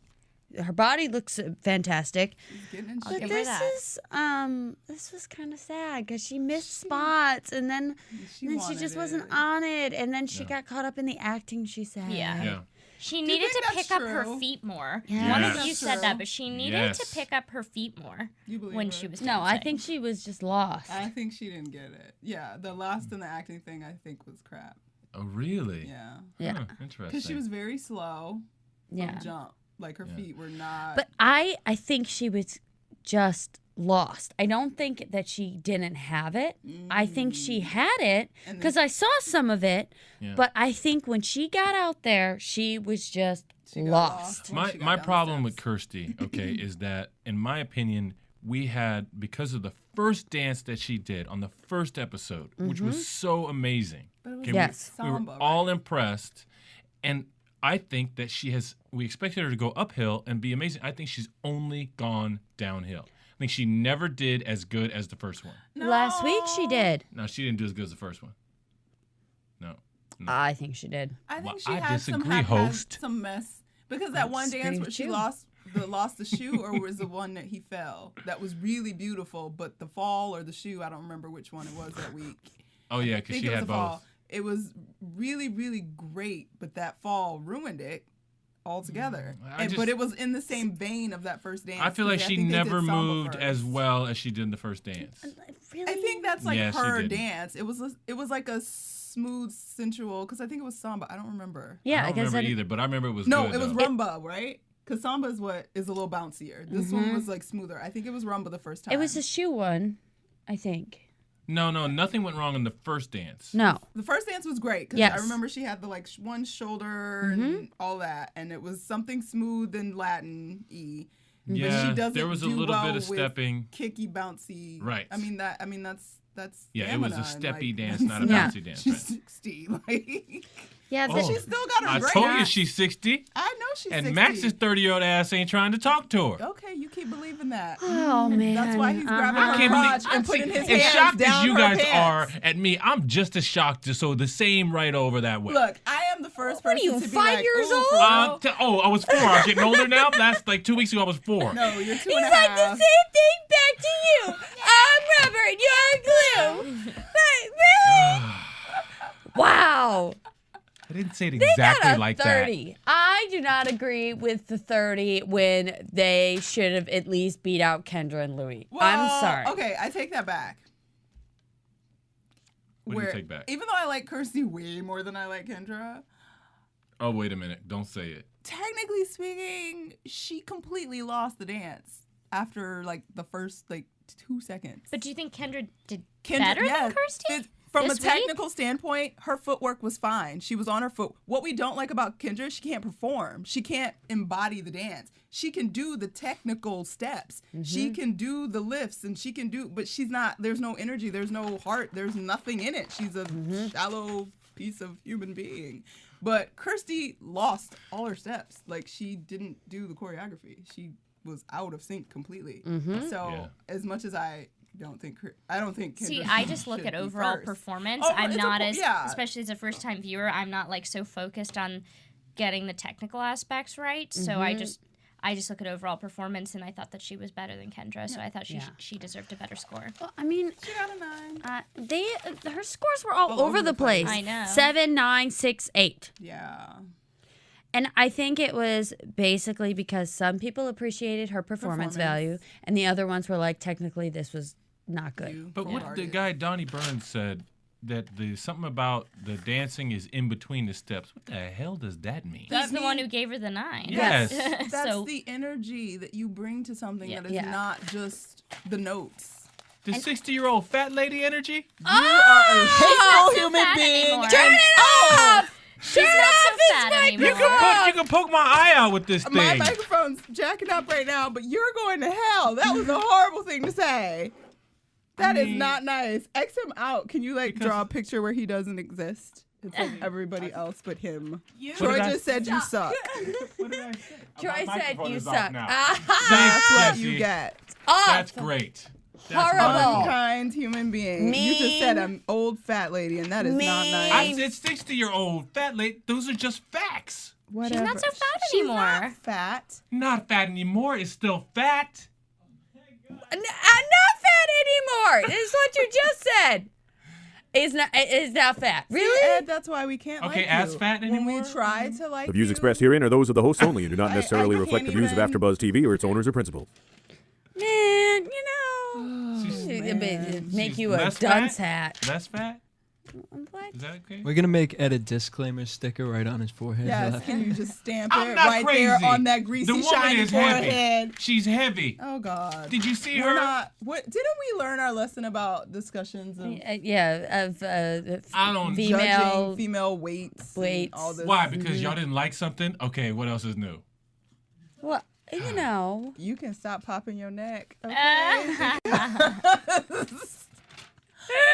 Her body looks fantastic. But give her that. this was kind of sad because she missed spots and then she just wasn't on it, and then she got caught up in the acting. She said, Yeah. She you needed think to that's pick up her true? feet more. Yeah. One Yes. of you That's said true. that, but she needed Yes. to pick up her feet more You believe when her? she was No, I dancing. think she was just lost. I think she didn't get it. Yeah, the last in the acting thing I think was crap. Oh, really? Yeah. Yeah. Huh, interesting. Because she was very slow from Yeah. jump. Like her feet were not. But I think she was just lost. I don't think that she didn't have it. I think she had it And because I saw some of it. Yeah. But I think when she got out there, she was just She got lost. when she got My down the problem with steps. Kirsty, okay, is that in my opinion, we had, because of the first dance that she did on the first episode, which was so amazing. But it was Okay, Yes. we were samba, all impressed, and I think that we expected her to go uphill and be amazing. I think she's only gone downhill. I think she never did as good as the first one. Last week she did. No, she didn't do as good as the first one. No. I think she did. I think Well, she I had disagree, host. some mess because that one dance disagree where she too. lost the shoe, or was the one that he fell? That was really beautiful, but the fall or the shoe, I don't remember which one it was that week. Oh yeah, I because think she it was had the fall. both. It was really, really great, but that fall ruined it altogether. But it was in the same vein of that first dance. I feel like because she think they did never samba moved first. as well as she did in the first dance. Really? I think that's like Yeah, she her didn't. dance. It was like a smooth, sensual. Because I think it was samba. I don't remember. Yeah, I don't guess remember either, but I remember it was No, good. it was though. rumba, right? Because samba is what is a little bouncier. This one was like smoother. I think it was rumba the first time. It was the shoe one, I think. No, nothing went wrong in the first dance. No. The first dance was great because Yes. I remember she had the like one shoulder and all that, and it was something smooth and Latin-y. Yeah, But she doesn't there was a do little well bit of with stepping. kicky, bouncy. Right. I mean that's Yeah, it was a stamina, steppy like, dance, not a Yeah. bouncy dance. She's Right? 60, like Yeah, Oh. she's still got her I great. told you she's 60, I know she's and 60. Max's 30-year-old ass ain't trying to talk to her. Okay, you keep believing that. Oh man. That's why he's grabbing I her can't crotch believe. and putting his as hands shocked down as you her guys pants. are at me, I'm just as shocked. So the same right over that way. Look, I am the first What are person you, to be 5 like, years "Ooh, for old?" real?" I was 4. I'm getting older now. That's like 2 weeks ago. I was 4. No, you're 2 He's and a like the half. same thing back to you. I'm rubber and you're glue. But really? Wow. I didn't say it They exactly got a like 30. I do not agree with the 30 when they should have at least beat out Kendra and Louis. I'm Well, sorry. Okay, I take that back. What do you take back? Even though I like Kirsty way more than I like Kendra, Oh, wait a minute. Don't say it. technically speaking, she completely lost the dance after like the first like 2 seconds. But do you think Kendra did Kendra, better yeah, than Kirsty? From this a technical standpoint, her footwork was fine. She was on her foot. What we don't like about Kendra, she can't perform. She can't embody the dance. She can do the technical steps. She can do the lifts, and she can do, but she's not, there's no energy, there's no heart, there's nothing in it. She's a shallow piece of human being. But Kirsty lost all her steps. Like, she didn't do the choreography. She was out of sync completely. So, Yeah. as much as I don't think Kendra See, I just look should at be overall first. performance. Oh, I'm it's not yeah. especially as a first time viewer, I'm not like so focused on getting the technical aspects right. So I just look at overall performance, and I thought that she was better than Kendra. So I thought she deserved a better score. Well, I mean, She got a 9. her scores were all over the place. I know. 7, 9, 6, 8. Yeah. And I think it was basically because some people appreciated her performance value, and the other ones were like, technically, this was not good. But what the guy Donnie Burns said, that something about the dancing is in between the steps. What the hell does that mean? He's the one who gave her the 9. Yes. That's So the energy that you bring to something that is Yeah. not just the notes. The 60-year-old fat lady energy? You are a hateful so human fat being. anymore. Turn it off! She's not so fat anymore. You can poke my eye out with this My thing. microphone's jacking up right now, but you're going to hell. That was a horrible thing to say. That is not nice. X him out. Can you draw a picture where he doesn't exist? It's like everybody else but him. Troy just said you suck. What did I say? Troy said you suck. Thanks, That's what Jesse. you get. That's great. That's Horrible. Unkind human being. You just said an old fat lady, and that is not nice. I said 60-year-old fat lady. Those are just facts. Whatever. She's not so fat She's anymore. not fat. Not fat anymore. It's still fat. I'm not fat anymore. This is what you just said. Is not fat. Really? See, Ed, that's why we can't Okay, like as you. fat When anymore? we try to like The views you, expressed herein are those of the hosts only and do not necessarily I reflect the can't views of even- AfterBuzz TV or its owners or principals. Man, you know. It'd make She's you a less dunce fat? hat. Less fat? What? Is that okay? We're gonna make Ed a disclaimer sticker right on his forehead. Yes, can you just stamp I'm it not right crazy. there on that greasy, The woman shiny is forehead? heavy. She's heavy. Oh God! Did you see We're her? not. What didn't we learn our lesson about discussions of I don't female judging female weights? and weights. All this. Why? Because y'all didn't like something? Okay, what else is new? Well, you know. You can stop popping your neck. Okay.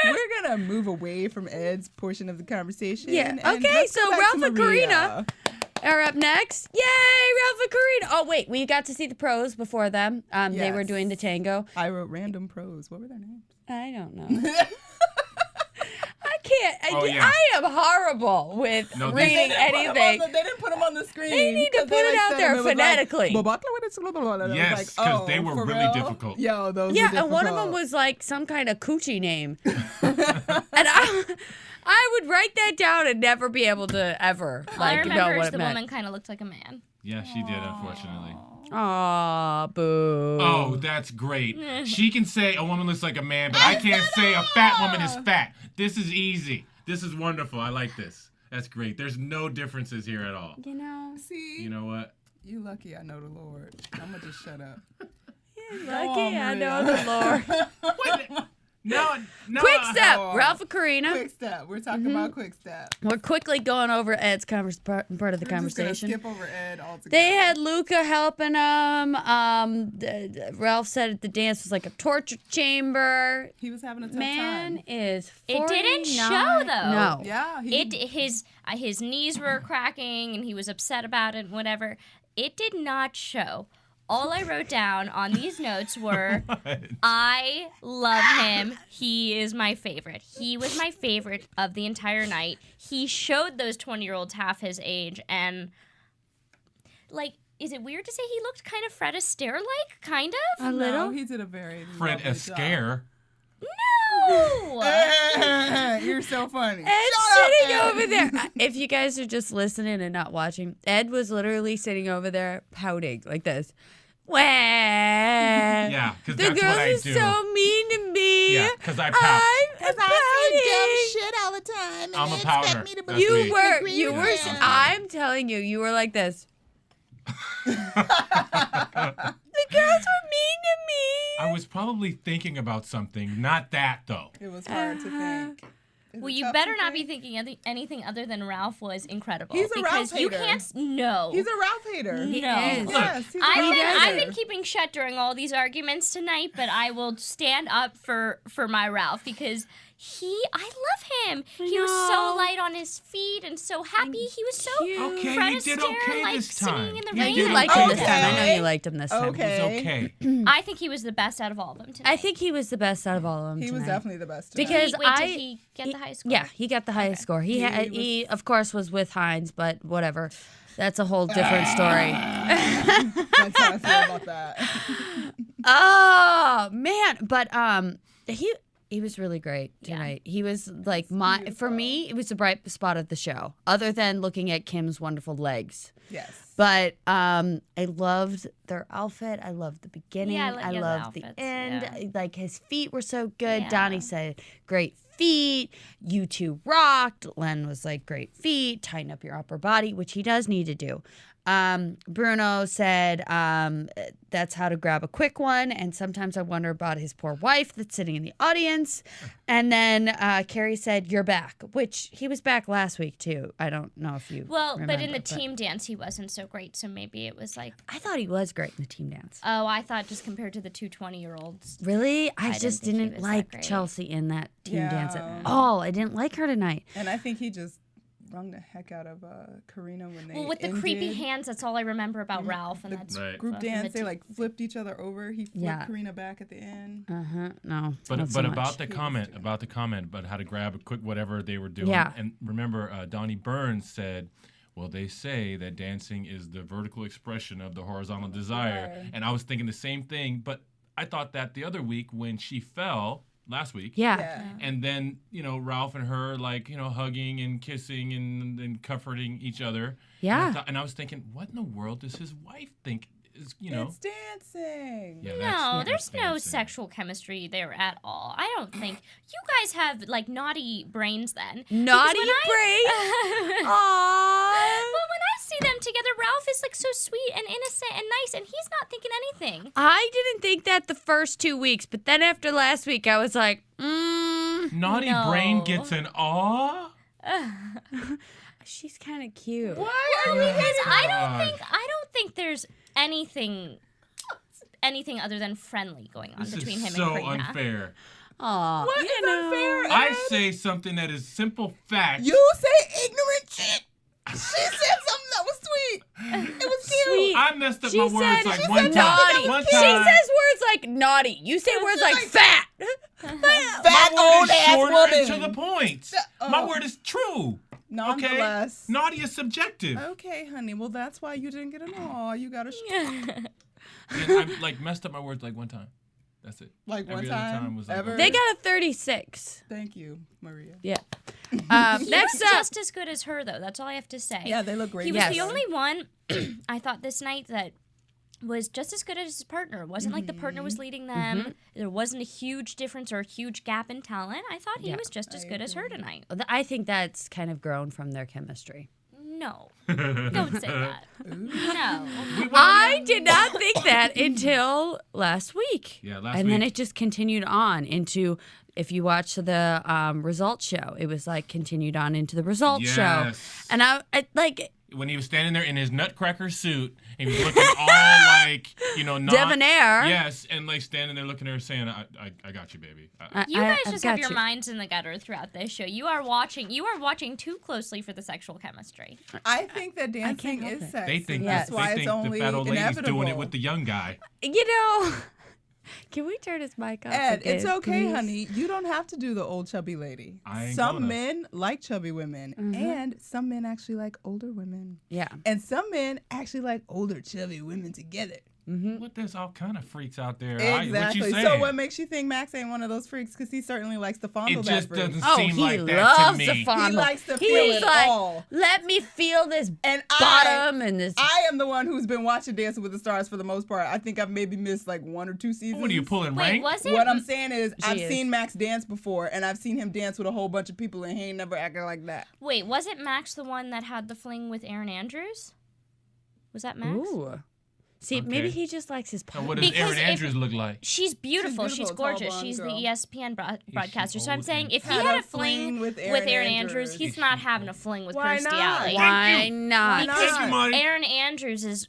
We're gonna move away from Ed's portion of the conversation. Yeah. and Okay. let's So go back Ralph to and Maria. Karina are up next. Yay, Ralph and Karina. Oh wait, we got to see the pros before them. They were Yes. doing the tango. I wrote random pros. What were their names? I don't know. I can't. Oh, yeah. I am horrible with No, reading They anything. didn't put them on the screen. They need to 'cause put it out said there them. It was phonetically. Yes, 'cause they were for really real? difficult. Yo, those Yeah, were and one of them difficult. was like some kind of coochie name. And I would write that down and never be able to ever All I know remember what is it the meant. woman kind of looked like a man. Yeah, she did, unfortunately. Aw, boo. Oh, that's great. She can say a woman looks like a man, but I can't say a fat woman is fat. This is easy. This is wonderful. I like this. That's great. There's no differences here at all. You know, See, You know what? you lucky I know the Lord. I'm gonna just shut up. lucky I Maria. know the Lord. No. Quick step, Oh. Ralph and Karina. Quick step. We're talking about quick step. We're quickly going over Ed's part of the We're just gonna conversation. skip over Ed altogether. They had Luca helping them. Ralph said at the dance was like a torture chamber. He was having a tough Man time. is It didn't 49. show, though. No. Yeah, His knees were cracking and he was upset about it and whatever. It did not show. All I wrote down on these notes were, I love him. He is my favorite. He was my favorite of the entire night. He showed those 20-year-olds half his age, and is it weird to say he looked kind of Fred Astaire-like? Kind of? A little. No, he did a very Fred lovely Astaire. No! job. You're so funny. Ed's Shut up, sitting Ed. over there. If you guys are just listening and not watching, Ed was literally sitting over there pouting like this. Wah. Yeah, because The that's girls what I are do. so mean to me. Yeah, 'cause I pout. I'm pouting. shit all the time. And I'm a they powder. expect me to That's believe me. You were. Yeah. I'm telling you, you were like this. The girls were mean to me. I was probably thinking about something. Not that, though. It was hard to think. Is Well, it you tough better to not be think? thinking anything other than Ralph was incredible. He's a because Ralph you hater. can't. No. He's a Ralph hater. He No. is. Yes, he's a I've Ralph been, hater. I've been keeping shut during all these arguments tonight, but I will stand up for my Ralph because I love him. He was so know. light on his feet and so happy. He was so cute. Okay, Fred he did Astaire, okay like this time. singing in the Yeah, rain. You did liked him this Okay. time. I know you liked him this time. Okay. It was okay. I think he was the best out of all of them tonight. I think he was the best out of all of them He was tonight. definitely the best. tonight. Because Wait, did he get the highest score? Yeah, he got the highest score. He of course was with Hines, but whatever. That's a whole different story. That's how I feel about that. Oh man, but he was really great tonight. He was like for me, it was the bright spot of the show, other than looking at Kim's wonderful legs. Yes. But I loved their outfit. I loved the beginning. Yeah, I the loved the outfits, end. yeah. Like his feet were so good. Yeah. Donnie said, "Great feet. You two rocked." Len was like, "Great feet. Tighten up your upper body," which he does need to do. Bruno said that's how to grab a quick one. And sometimes I wonder about his poor wife that's sitting in the audience. And then Carrie said, you're back, which he was back last week, too. I don't know if you remember, but in the team dance, he wasn't so great. So maybe it was like... I thought he was great in the team dance. Oh, I thought just compared to the 220-year-olds. Really? I just didn't like Chelsea in that team dance at all. I didn't like her tonight. And I think he just wrung the heck out of Karina when they with the creepy hands, that's all I remember about Ralph. And that's group dance, they like flipped each other over. He flipped Karina back at the end. No. But so about the comment about how to grab a quick whatever they were doing. Yeah. And remember, Donnie Burns said, well, they say that dancing is the vertical expression of the horizontal desire. And I was thinking the same thing, but I thought that the other week when she fell last week. Yeah. And then, Ralph and her hugging and kissing and comforting each other. Yeah. And I was thinking, what in the world does his wife think is, It's dancing. Yeah, there's no sexual chemistry there at all. I don't think. You guys have, naughty brains then. Naughty brains? Aww. Well, when I see them together, Ralph is, so sweet and innocent and nice, and he's not thinking anything. I didn't think that the first 2 weeks, but then after last week, I was like, Naughty brain gets an aw? She's kind of cute. Why are we I don't think there's anything other than friendly going on between him and Karina. So unfair. Aw. What is unfair? I say something that is simple fact. You say ignorant shit. She said something that was sweet. It was cute. Sweet. I messed up my words one time. Naughty. One She time. says words like naughty. You say words like fat. Fat old ass woman. To the point. My word is true. Nonetheless. Okay? Naughty is subjective. Okay, honey. Well, that's why you didn't get an aw. You got a And I messed up my words one time. That's it. One Every time? other time was Ever? They got a 36. Thank you, Maria. Yeah. He Next was up. just as good as her, though. That's all I have to say. Yeah, they look great. He was the only one, I thought, this night that was just as good as his partner. It wasn't like the partner was leading them. There wasn't a huge difference or a huge gap in talent. I thought he was just as good as her tonight. I think that's kind of grown from their chemistry. No. Don't say that. No. I did not think that until last week. Yeah, last and week. then it just continued on into, if you watch the results show, it was continued on into the results show. And I when he was standing there in his nutcracker suit, and he was looking all debonair. Yes, and standing there looking at her saying, I got you, baby. You guys just have your minds in the gutter throughout this show. You are watching too closely for the sexual chemistry. I think that dancing is sex. They think, that's why it's only the fat old lady's inevitable. doing it with the young guy. Can we turn his mic off? Ed, again, it's okay, please? honey. You don't have to do the old chubby lady. I ain't Some gonna. men like chubby women, and some men actually like older women. Yeah. And some men actually like older chubby women together. What? There's all kind of freaks out there. Exactly. What you saying? So what makes you think Max ain't one of those freaks? Because he certainly likes to fondle It that just freak. doesn't seem like that to loves me. to fondle. He likes to feel He's it like, all. let me feel this And bottom and this. I am the one who's been watching Dancing with the Stars for the most part. I think I've maybe missed 1 or 2 seasons. What are you pulling rank? Was it? What I'm saying is, I've is. seen Max dance before, and I've seen him dance with a whole bunch of people, and he ain't never acting like that. Wait, wasn't Max the one that had the fling with Aaron Andrews? Was that Max? Ooh. See, maybe he just likes his Now, partner. what does Because Aaron Andrews look like? She's beautiful. She's beautiful, tall, gorgeous. blonde She's girl. the ESPN broadcaster. So I'm old saying and if he had had a a fling with Aaron Aaron Andrews. Andrews, he's not having a fling with Why Kirstie not? Alley. Why not? not? Thank you, Marty. Aaron Andrews is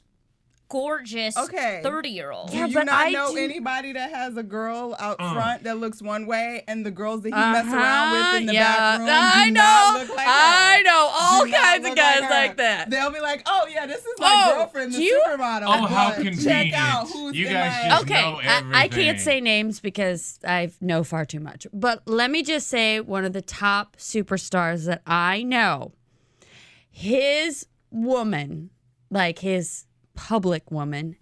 gorgeous 30-year-old. Yeah, Do you but not I know do- anybody that has a girl out front that looks one way, and the girls that he mess around with in the back room I do know. not look like her? I know all Do not kinds of look guys her. like that. They'll be like, "Oh yeah, this is my girlfriend, the supermodel." Oh, how But convenient. Check out who's You in guys my... just Okay, know I everything. can't say names because I know far too much. But let me just say one of the top superstars that I know, his woman, his public woman,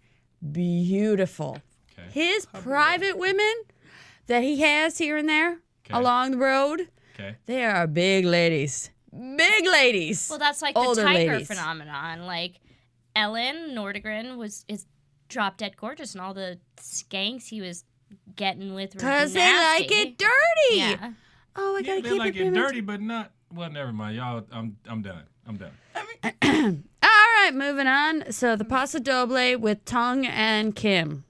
beautiful. Okay. His private women that he has here and there along the road, they are big ladies. Big ladies. Well, that's like older the tiger ladies. phenomenon. Ellen Nordegren is drop dead gorgeous, and all the skanks he was getting with were Because they nasty. like it dirty. Yeah. Oh, I Yeah, gotta they keep like it it dirty, but not. Well, never mind, y'all. I'm done. All right, moving on. So the Paso Doble with Tongue and Kim.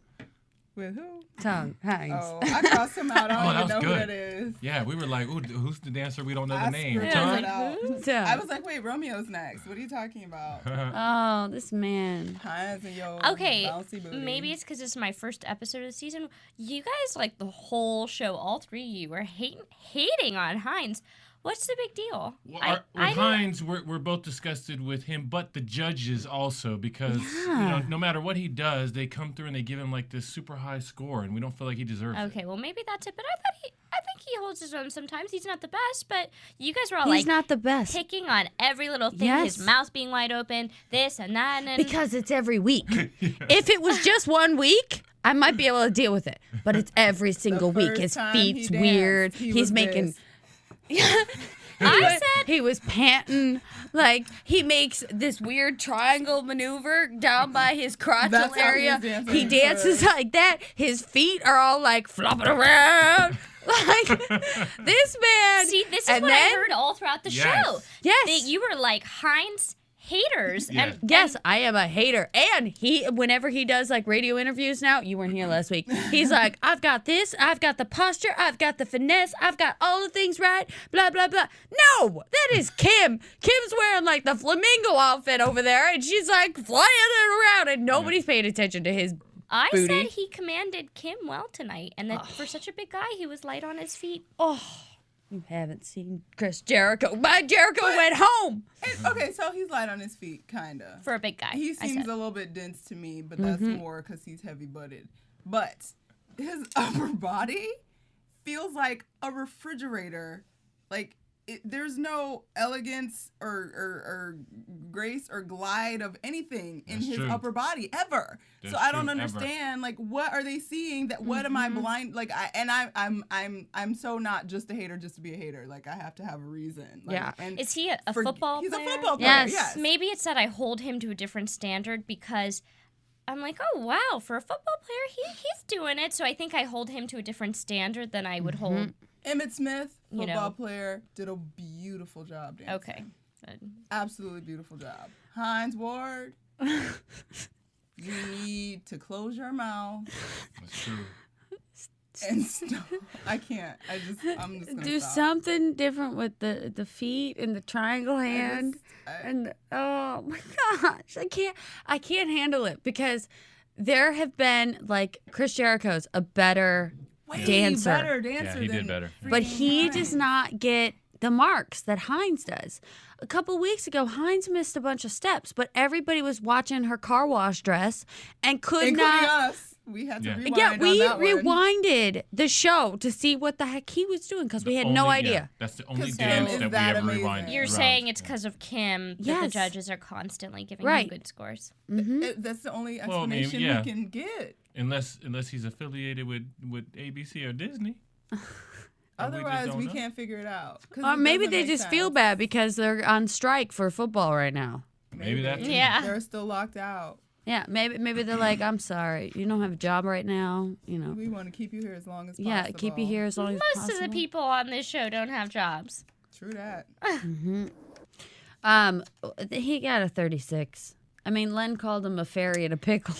With who? Tongue, Hines. Oh, I crossed him out. I don't even know who good. that is. Yeah, we were like, ooh, who's the dancer? We don't know the name. scribbled Tongue? it out. Tongue. I was like, wait, Romeo's next. What are you talking about? Oh, this man. Hines and yo Okay, bouncy booty. maybe it's because it's my first episode of the season. You guys, like the whole show, all three of you were hating on Hines. What's the big deal? Well, with Hines, we're both disgusted with him, but the judges also, because no matter what he does, they come through and they give him like this super high score, and we don't feel like he deserves it. Okay, well maybe that's it. But I think he holds his own sometimes. He's not the best, but you guys were all He's not the best. picking on every little thing. Yes. His mouth being wide open, this and that, and Because it's every week. If it was just 1 week, I might be able to deal with it. But it's every single week. His first time feet's he weird. danced, he He's was making. this. He was panting. Like, he makes this weird triangle maneuver down by his crotchal That's how he area. was dancing He to dances it. like that. His feet are all like flopping around. Like, this man. see, this is and what then, I heard all throughout the Yes. show. Yes. That you were like Hines haters, Yeah. Yes, I am a hater. And whenever he does like radio interviews now, you weren't here last week. He's like, I've got this, I've got the posture, I've got the finesse, I've got all the things right, blah, blah, blah. No, that is Kim. Kim's wearing like the flamingo outfit over there, and she's like flying it around, and nobody's paying attention to his I booty. said he commanded Kim well tonight, and that for such a big guy, he was light on his feet. You haven't seen Chris Jericho. My Jericho went home. Okay, so he's light on his feet, kind of. For a big guy. He I seems said. a little bit dense to me, but that's more because he's heavy-butted. But his upper body feels like a refrigerator. Like, there's no elegance or grace or glide of anything in That's his true. upper body ever. That's So I don't true, ever. understand. Like, what are they seeing? That what am I blind? Like, I'm so not just a hater just to be a hater. Like, I have to have a reason. Like, Yeah. Is he a football he's player? a football player. Yes. Yes. Maybe it's that I hold him to a different standard because I'm like, oh, wow, for a football player, he's doing it. So I think I hold him to a different standard than I would hold. Emmett Smith, You football know. player, did a beautiful job dancing. Okay. Good. Absolutely beautiful job. Hines Ward, you need to close your mouth That's true. and stop. I'm just gonna Do stop. something different with the feet and the triangle hand. I- And oh my gosh, I can't handle it because there have been like Chris Jericho's a better Way dancer, better dancer Yeah, he did than better. but freaking he Hines. does not get the marks that Hines does. A couple weeks ago, Hines missed a bunch of steps, but everybody was watching her car wash dress and could Including not. us. We had to Yeah. rewind Yeah, we on that one. rewinded the show to see what the heck he was doing because we had no Only- idea. yeah, that's the only 'Cause dance Kim is that we that ever amazing. rewind. You're around. saying it's because of Kim that the Yes. judges are constantly giving Right. him good scores. That's the only Well, I mean, explanation yeah. we can get. Unless he's affiliated with ABC or Disney. Otherwise, don't we know. can't figure it out. 'Cause Or it maybe doesn't they make just feel sense. bad because they're on strike for football right now. Maybe that's Yeah. They're still locked out. Yeah, maybe they're like, I'm sorry, you don't have a job right now, We want to keep you here as long as possible. Yeah, keep you here as long as Most possible. of the people on this show don't have jobs. True that. He got a 36. I mean, Len called him a fairy in a pickle.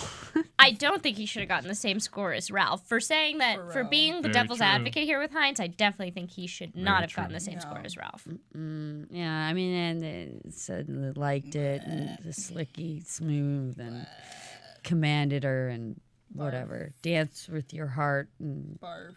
I don't think he should have gotten the same score as Ralph. For saying that, for Ralph. being the Very devil's true. advocate here with Hines, I definitely think he should not have gotten true. the same No. score as Ralph. Yeah, I mean, and they said they liked it, and the slicky smooth, and commanded her, and whatever. Dance with your heart, and Barf.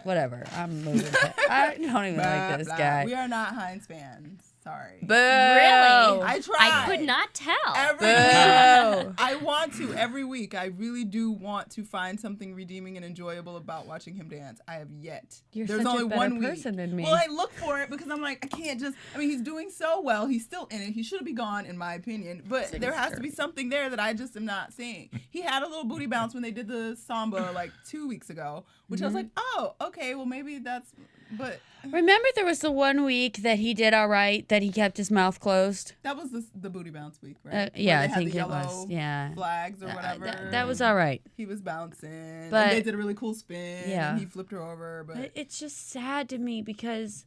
whatever. I'm moving. I don't even like this Blah, blah. guy. We are not Hines fans. Sorry. Boo! Really? I tried. I could not tell. Every Boo! I want to every week. I really do want to find something redeeming and enjoyable about watching him dance. I have yet. You're There's such a only better one week. person than me. Well, I look for it because I'm like, I can't just. I mean, he's doing so well. He's still in it. He should be gone, in my opinion. But there has to be something there that I just am not seeing. He had a little booty bounce when they did the samba like 2 weeks ago, which I was like, oh, okay, well maybe that's. But Remember there was the 1 week that he did all right, that he kept his mouth closed? that was the booty bounce week, right? Yeah, Where I they had think the it was. yellow Yeah. flags or whatever. That was all right. He was bouncing. But- and they did a really cool spin. Yeah. And he flipped her over, but It's just sad to me because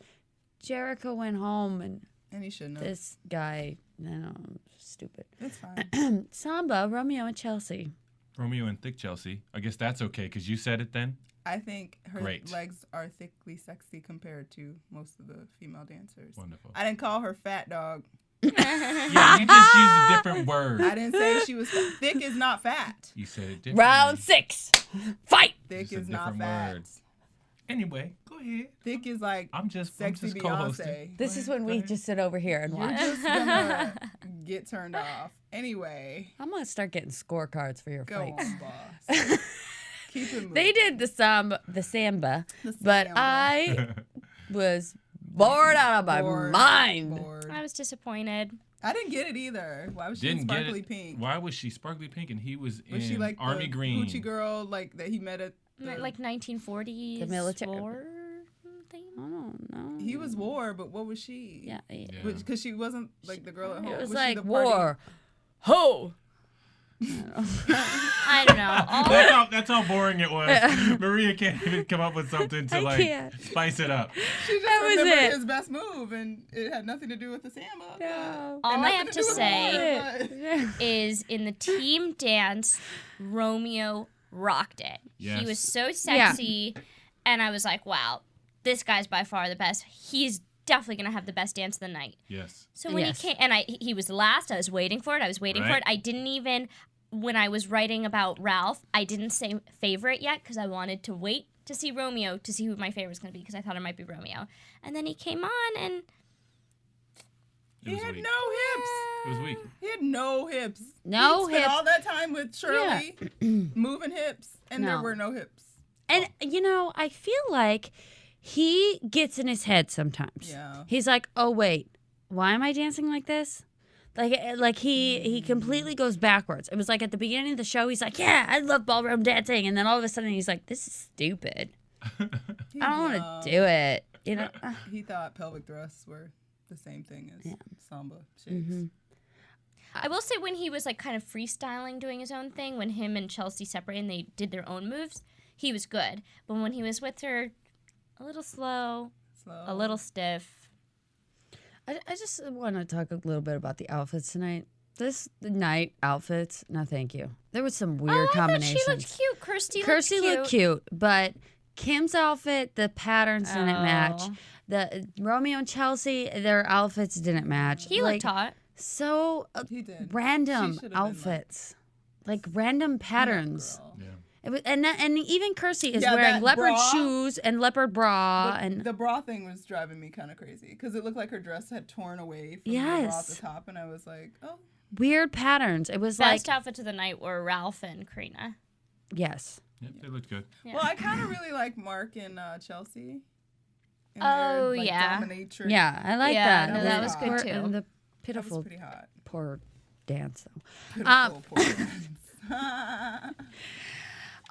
Jericho went home and he shouldn't have. this guy No, stupid. It's fine. Samba, Romeo and Chelsea. Romeo and thick Chelsea. I guess that's okay because you said it then. I think her Great. legs are thickly sexy compared to most of the female dancers. Wonderful. I didn't call her fat dog. Yeah, you just used a different word. I didn't say she was fat. Thick is not fat. You said it differently. Round 6. Fight. Thick It's a is not different fat. word. Anyway, go ahead. Thick is like I'm just sexy co-hosting. Beyonce. This is when we just sit over here and You're watch. just gonna get turned off. Anyway, I'm going to start getting scorecards for your go fights. on, boss. Keep it moving. They did the samba, The but samba. I was bored out of my mind. Bored. I was disappointed. I didn't get it either. Why was she Didn't get sparkly it. pink? Why was she sparkly pink and he was Was she in like army the green? Gucci girl like that he met at the, Like 1940s The military- war thing. I don't know. he was war, but what was she? Yeah. Because she wasn't like the girl at home. It was she like the party- war. Ho! I don't know. That's how boring it was. Maria can't even come up with something to I can't. spice it up. She just That was remembered it. his best move, and it had nothing to do with the samba. No. All And I nothing have to do with say war, but- is in the team dance, Romeo rocked it. Yes. He was so sexy, and I was like, wow, this guy's by far the best. He's definitely going to have the best dance of the night. Yes. So when Yes. he came, and he was last, I was waiting for it. For Right. it. I didn't even, when I was writing about Ralph, I didn't say favorite yet because I wanted to wait to see Romeo to see who my favorite was going to be because I thought it might be Romeo. And then he came on, and He had weak. no hips. It was weak. He had no hips. No he spent hips. all that time with Shirley moving hips, and there No. were no hips. And, I feel like he gets in his head sometimes. Yeah. He's like, oh, wait, why am I dancing like this? Like he completely goes backwards. It was like at the beginning of the show, he's like, yeah, I love ballroom dancing. And then all of a sudden he's like, this is stupid. I don't want to do it. He thought pelvic thrusts were the same thing as samba shakes. Mm-hmm. I will say when he was like kind of freestyling, doing his own thing, when him and Chelsea separated and they did their own moves, he was good. But when he was with her, a little slow, a little stiff. I just want to talk a little bit about the outfits tonight. The night outfits, no thank you. There was some weird combinations. She looked cute. Kirsty looked cute, but Kim's outfit, the patterns didn't match. Oh. The Romeo and Chelsea, their outfits didn't match. He looked hot. So He did. random She should've been outfits, like random patterns. Yeah. It was, and even Kirsty is Yeah, wearing that leopard bra. shoes and leopard bra, and The bra thing was driving me kind of crazy because it looked like her dress had torn away from the bra at the top, and I was like, oh. weird patterns. It was Best like outfits of the night were Ralph and Karina. yes. Yep, they looked good. Yeah. Well, I kind of really like Mark and Chelsea. And Oh, their, like, yeah. dominatrix. Yeah, I like Yeah, that. no, that was good, Poor- too. And the That was pitiful pretty hot. poor dance though. Pitiful, poor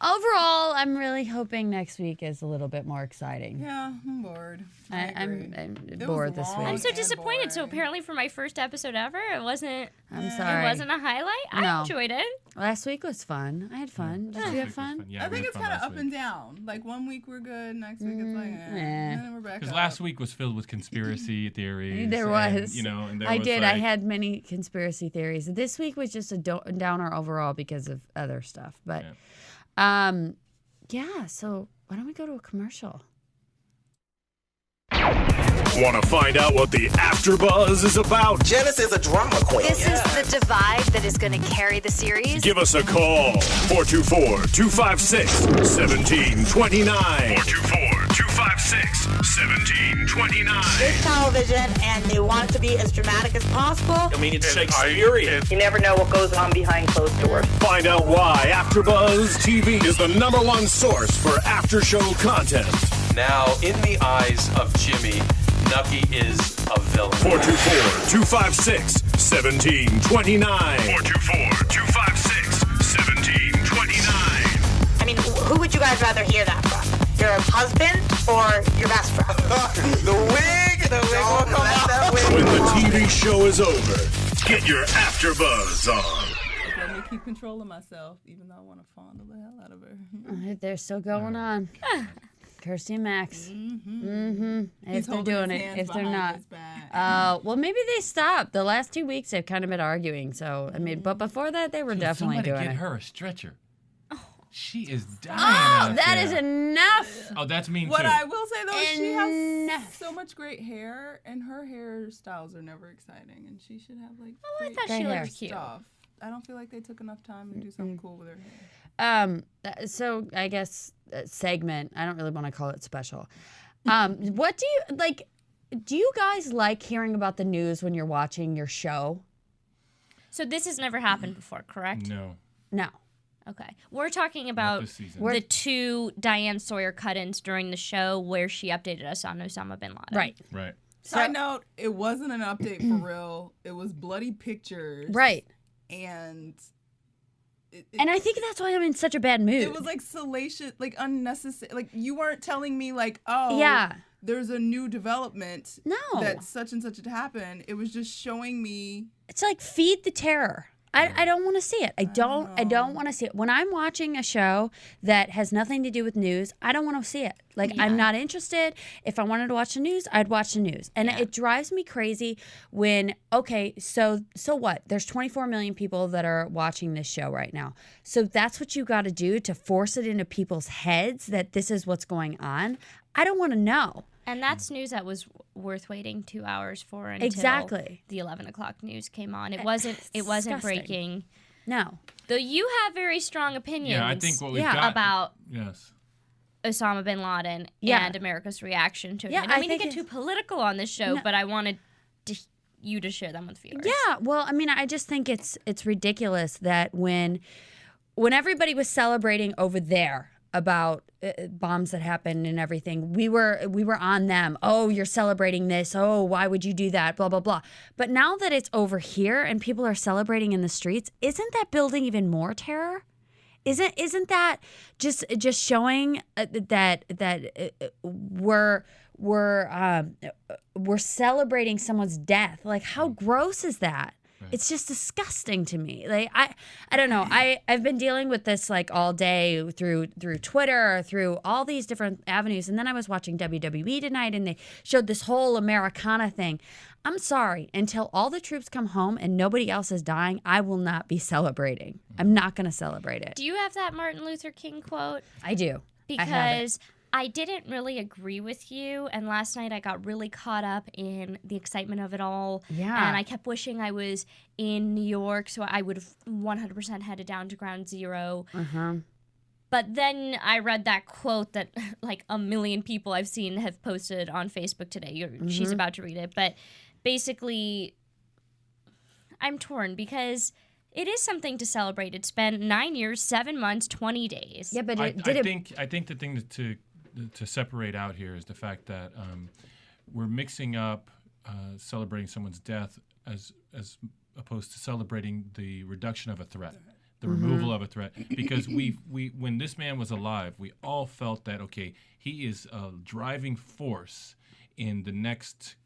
Overall, I'm really hoping next week is a little bit more exciting. Yeah, I'm bored. I'm It was bored this long. week. I'm so and disappointed. So boring. apparently for my first episode ever, it wasn't I'm sorry. it wasn't a highlight. I No. enjoyed it. Last week was fun. I had fun. Did you have fun? Yeah, I we think had it's fun kind of last up week. and down. Like 1 week we're good, next week it's like, and then we're back Because up. last week was filled with conspiracy theories. There and, was. and there I was did. I like- had many conspiracy theories. This week was just a downer overall because of other stuff. But, yeah. So why don't we go to a commercial? Want to find out what the AfterBuzz is about? Janice is a drama queen. This is the divide that is going to carry the series. Give us a call. 424-256-1729. 424-256-1729. It's television, and they want it to be as dramatic as possible. I mean, it's Shakespearean. You never know what goes on behind closed doors. Find out why AfterBuzz TV is the #1 source for AfterShow content. Now, in the eyes of Jimmy, Nucky is a villain. 424-256-1729. 424-256-1729. I mean, who would you guys rather hear that from? Your husband or your best friend? The wig will come out. When the TV show is over, get your AfterBuzz on. Let me keep control of myself, even though I want to fondle the hell out of her. They're still going on. Kirsty and Max. If He's they're holding doing his it, hands if they're behind not. his back. Well, maybe they stopped. The last 2 weeks they've kind of been arguing. So I mean, but before that they were definitely Somebody doing get it. her a stretcher. She is dying. Oh, out that there. is enough. Oh, that's mean What too. I will say though, she has so much great hair, and her hairstyles are never exciting, and she should have like. Oh, I great thought she hair looked cute. stuff. I don't feel like they took enough time to do something cool with her hair. So I guess segment. I don't really want to call it special. What do you like? Do you guys like hearing about the news when you're watching your show? So this has never happened before, correct? No. No. Okay. We're talking about this season. the 2 Diane Sawyer cut-ins during the show where she updated us on Osama bin Laden. Right. Side note, it wasn't an update for real. It was bloody pictures. Right. And And I think that's why I'm in such a bad mood. it was like salacious, like unnecessary. Like you weren't telling me like, oh, Yeah. there's a new development. No. That such and such had happened. It was just showing me. It's like feed the terror. I don't want to see it. I don't want to see it. When I'm watching a show that has nothing to do with news, I don't want to see it. Like I'm not interested. If I wanted to watch the news, I'd watch the news. And it drives me crazy when so what? There's 24 million people that are watching this show right now. So that's what you got to do to force it into people's heads that this is what's going on. I don't want to know. And that's news that was worth waiting 2 hours for until Exactly. the 11 o'clock news came on. It wasn't disgusting. breaking. No. Though you have very strong opinions Yeah, I think what we've got about yes. Osama bin Laden Yeah. and America's reaction to it. Yeah, I don't mean to think get too political on this show, No. but I wanted you to share them with viewers. Yeah, well, I mean, I just think it's ridiculous that when everybody was celebrating over there about bombs that happened and everything, we were on them. Oh, you're celebrating this. Oh, why would you do that? Blah blah blah. But now that it's over here and people are celebrating in the streets, isn't that building even more terror? Isn't that just showing that we're celebrating someone's death? Like, how gross is that? It's just disgusting to me. Like I don't know. I've been dealing with this like all day through Twitter, through all these different avenues, and then I was watching WWE tonight, and they showed this whole Americana thing. I'm sorry, until all the troops come home and nobody else is dying, I will not be celebrating. I'm not going to celebrate it. Do you have that Martin Luther King quote? I do. Because I didn't really agree with you, and last night I got really caught up in the excitement of it all. Yeah. And I kept wishing I was in New York, so I would have 100% headed down to Ground Zero. But then I read that quote that like a million people I've seen have posted on Facebook today. She's about to read it. But basically, I'm torn because it is something to celebrate. It's been 9 years, 7 months, 20 days. Yeah, but I think the thing to separate out here is the fact that we're mixing up celebrating someone's death as opposed to celebrating the reduction of a threat, the removal of a threat. Because we when this man was alive, we all felt that okay, he is a driving force in the next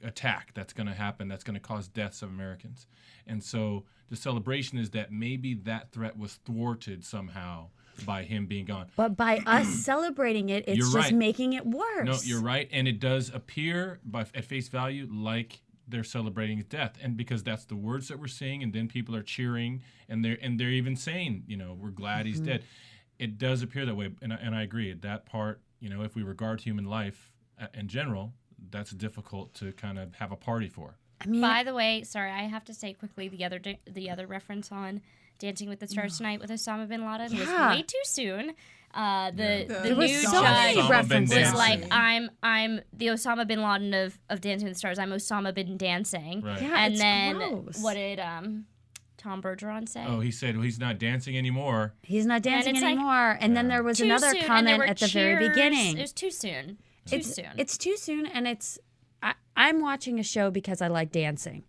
attack that's going to happen, that's going to cause deaths of Americans. And so the celebration is that maybe that threat was thwarted somehow by him being gone. But by us celebrating it, it's You're just right. making it worse. No, you're right, and it does appear at face value like they're celebrating his death, and because that's the words that we're seeing, and then people are cheering, and they're even saying, we're glad he's dead. It does appear that way, and I agree. That part, if we regard human life in general, that's difficult to kind of have a party for. I mean, By the way, sorry, I have to say quickly the other reference on Dancing with the Stars tonight with Osama bin Laden was way too soon. The new judge was like, I'm the Osama bin Laden of Dancing with the Stars. I'm Osama bin Dancing. Right. Yeah, And it's then gross. what did Tom Bergeron say? Oh, he said he's not dancing anymore. He's not dancing it's like, anymore. And then there was too another soon, and comment there were at the very cheers. beginning. It was too soon. It's too soon, and I'm watching a show because I like dancing.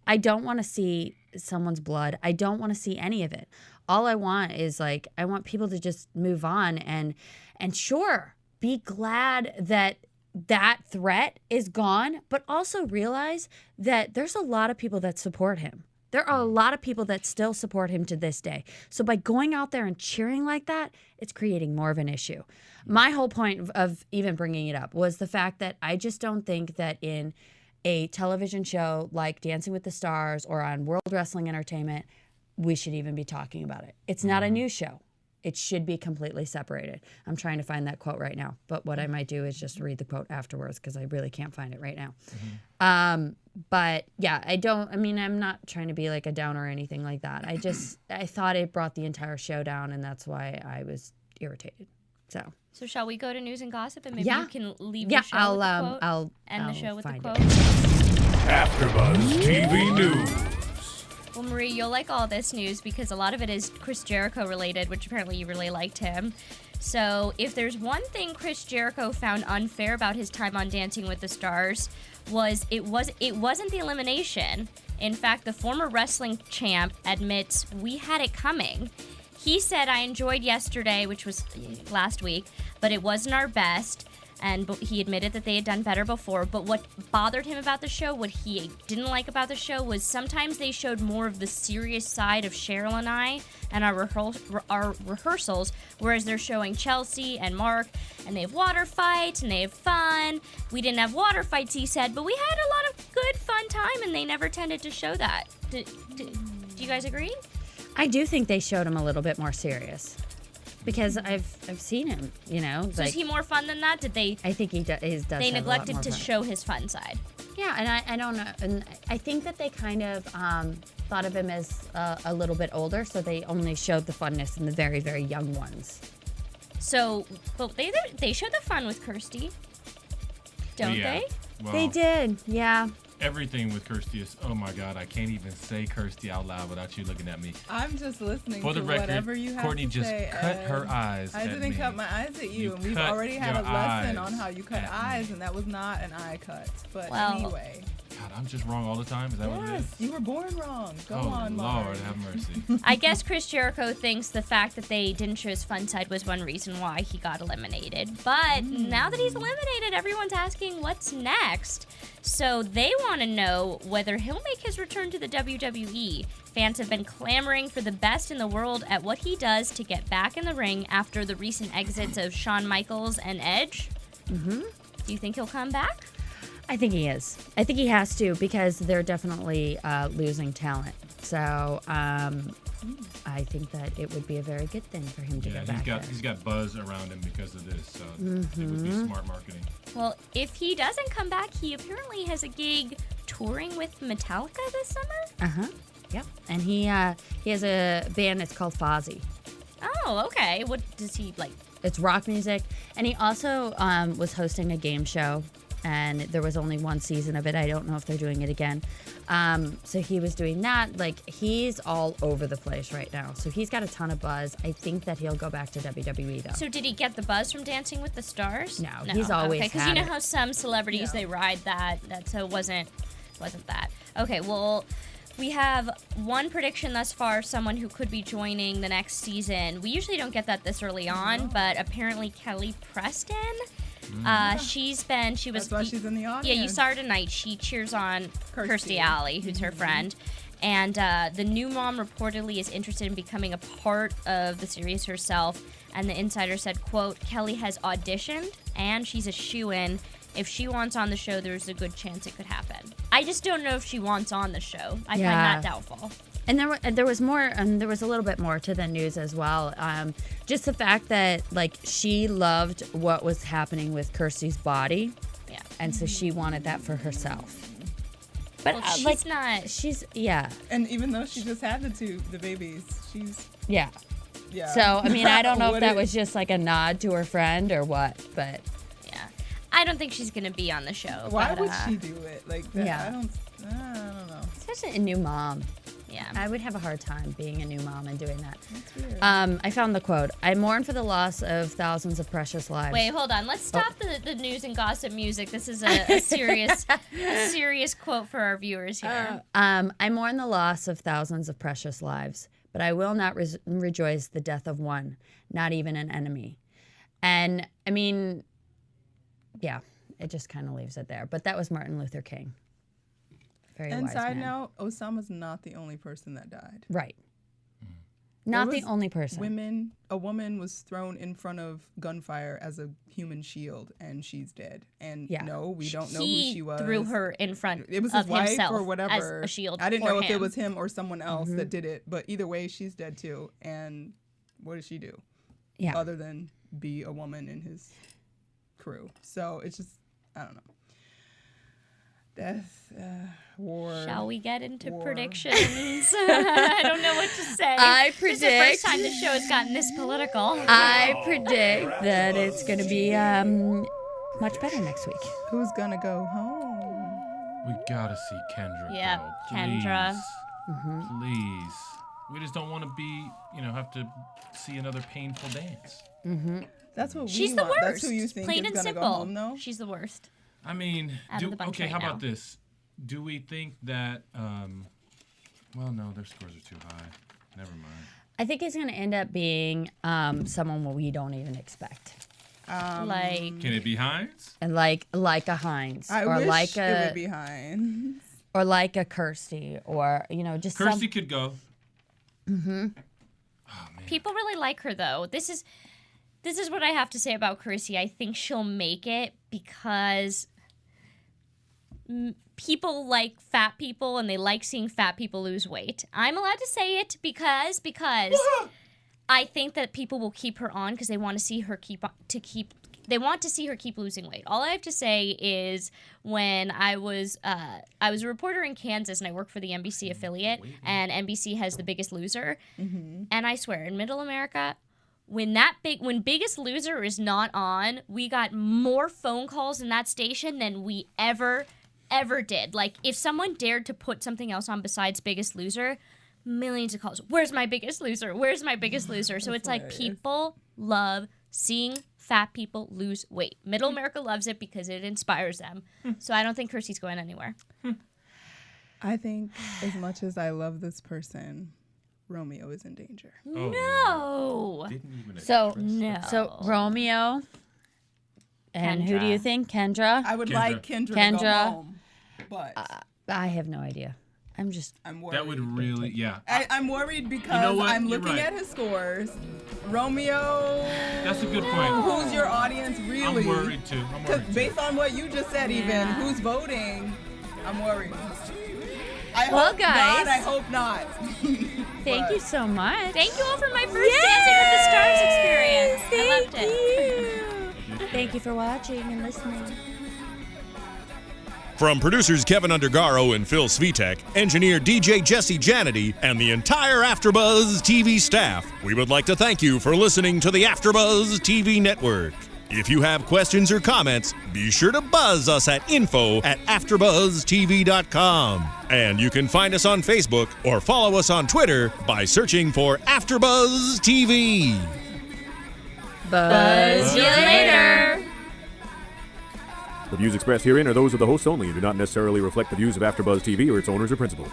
I don't want to see someone's blood. I don't want to see any of it. All I want is I want people to just move on and sure, be glad that threat is gone, but also realize that there's a lot of people that support him. There are a lot of people that still support him to this day. So by going out there and cheering like that, it's creating more of an issue. My whole point of even bringing it up was the fact that I just don't think that in a television show like Dancing with the Stars or on World Wrestling Entertainment, we should even be talking about it. It's not a news show. It should be completely separated. I'm trying to find that quote right now, but what I might do is just read the quote afterwards because I really can't find it right now. But yeah, I'm not trying to be like a downer or anything like that. I thought it brought the entire show down, and that's why I was irritated. So shall we go to news and gossip, and maybe Yeah. you can leave the show with the quote? I'll end the show with the find quote. AfterBuzz TV News. Well, Marie, you'll like all this news because a lot of it is Chris Jericho related, which apparently you really liked him. So if there's one thing Chris Jericho found unfair about his time on Dancing with the Stars, it wasn't the elimination. In fact, the former wrestling champ admits we had it coming. He said, I enjoyed yesterday, which was last week, but it wasn't our best. And he admitted that they had done better before. But what bothered him about the show, what he didn't like about the show, was sometimes they showed more of the serious side of Cheryl and I and our rehearsals, whereas they're showing Chelsea and Mark, and they have water fights, and they have fun. We didn't have water fights, he said, but we had a lot of good, fun time, and they never tended to show that. Do you guys agree? I do think they showed him a little bit more serious. Because I've seen him, So is he more fun than that? I think he does. They neglected to show his fun side. Yeah, and I don't know. And I think that they kind of thought of him as a little bit older, so they only showed the funness in the very, very young ones. So, but they showed the fun with Kirsty, don't they? Well, They did, yeah. Everything with Kirsty is, oh my God, I can't even say Kirsty out loud without you looking at me. I'm just listening For the to record, whatever you have Courtney to just say. cut her Ed. eyes I at didn't me. cut my eyes at you. And we've cut already had a your lesson eyes on how you cut at eyes, me. and that was not an eye cut. But Well, anyway. God, I'm just wrong all the time. Is that what it Yes, is? you were born wrong. Go Oh, on, Lord, Lord. have mercy. I guess Chris Jericho thinks the fact that they didn't show his fun side was one reason why he got eliminated. But now that he's eliminated, everyone's asking what's next. So they want to know whether he'll make his return to the WWE. Fans have been clamoring for the best in the world at what he does to get back in the ring after the recent exits of Shawn Michaels and Edge. Do you think he'll come back? I think he is. I think he has to because they're definitely losing talent. So I think that it would be a very good thing for him to go back there. He's got buzz around him because of this, so it would be smart marketing. Well, if he doesn't come back, he apparently has a gig touring with Metallica this summer. Yep. And he has a band that's called Fozzy. Oh, okay. What does he like? It's rock music. And he also was hosting a game show. And there was only one season of it. I don't know if they're doing it again. So he was doing that. Like, he's all over the place right now. So he's got a ton of buzz. I think that he'll go back to WWE, though. So did he get the buzz from Dancing with the Stars? No, he's always because had you know it. how some celebrities they ride that. So it wasn't that. Okay, well, we have one prediction thus far, someone who could be joining the next season. We usually don't get that this early on, but apparently Kelly Preston. She was. That's why she's in the audience. Yeah, you saw her tonight. She cheers on Kirstie Alley, who's her friend. And the new mom reportedly is interested in becoming a part of the series herself. And the insider said, quote, Kelly has auditioned and she's a shoo-in. If she wants on the show, there's a good chance it could happen. I just don't know if she wants on the show. I find that doubtful. And there was more, there was a little bit more to the news as well. Just the fact that, like, she loved what was happening with Kirstie's body. Yeah. And so she wanted that for herself. But well, she's And even though she just had the babies, she's... Yeah. Yeah. So, I mean, I don't know if that was just like a nod to her friend or what, but... Yeah. I don't think she's going to be on the show. Why but, would she do it like that? Yeah. I don't know. Especially a new mom. Yeah. I would have a hard time being a new mom and doing that. That's weird. I found the quote. I mourn for the loss of thousands of precious lives. Wait, hold on. Let's stop the news and gossip music. This is a serious quote for our viewers here. I mourn the loss of thousands of precious lives, but I will not rejoice the death of one, not even an enemy. And, I mean, yeah, it just kind of leaves it there. But that was Martin Luther King. very And wise side man. note, Osama's not the only person that died. Right. Not There the was only person. A woman was thrown in front of gunfire as a human shield, and she's dead. And no, we don't know who she was. He threw her in front It was his of wife himself or whatever. as a shield. I didn't for know if it him. was him or someone else that did it. But either way, she's dead too. And what did she do? Yeah. Other than be a woman in his crew. So it's just, I don't know. Death, war. Shall we get into predictions? I don't know what to say. I This is the first time the show has gotten this political. I predict that it's going to be much better next week. Who's going to go home? We gotta see Kendra. Yeah, go. Kendra. Please. We just don't want to be, have to see another painful dance. That's what She's we the want. worst. That's who you think Plain is and going to simple. go home, though? She's the worst. I mean, Out of the bunch right how now. about this? Do we think that, well, no, their scores are too high. Never mind. I think it's going to end up being someone we don't even expect. Like, Can it be Hines? And like a Hines. I or wish like a, it would be Hines. Or like a Kirsty. Or, just Kirsty could go. people really like her though. This is what I have to say about Carissy. I think she'll make it because people like fat people and they like seeing fat people lose weight. I'm allowed to say it because I think that people will keep her on because they want to see her keep losing weight. All I have to say is when I was a reporter in Kansas and I worked for the NBC affiliate, and NBC has The Biggest Loser, and I swear in Middle America, when Biggest Loser is not on, we got more phone calls in that station than we ever did. Like if someone dared to put something else on besides Biggest Loser, millions of calls. Where's my Biggest Loser? Where's my Biggest Loser? So it's like people love seeing fat people lose weight. Middle America loves it because it inspires them. So I don't think Kirsty's going anywhere. I think as much as I love this person, Romeo is in danger. No. So No. Romeo. And who do you think? Kendra? I would like Kendra to go home, but I have no idea. I'm worried. That would really, yeah. I'm worried because You know what? I'm You're looking right. at his scores. Romeo. That's a good point. Who's your audience really? I'm worried too. Based on what you just said, even who's voting, I'm worried. Well, hope guys. God, I hope not. Thank you so much. Thank you all for my first Dancing with the Stars experience. I loved it. Thank you for watching and listening. From producers Kevin Undergaro and Phil Svitek, engineer DJ Jesse Janity, and the entire AfterBuzz TV staff, we would like to thank you for listening to the AfterBuzz TV network. If you have questions or comments, be sure to buzz us at info@AfterBuzzTV.com. And you can find us on Facebook or follow us on Twitter by searching for AfterBuzz TV. Buzz you later. The views expressed herein are those of the hosts only and do not necessarily reflect the views of AfterBuzz TV or its owners or principals.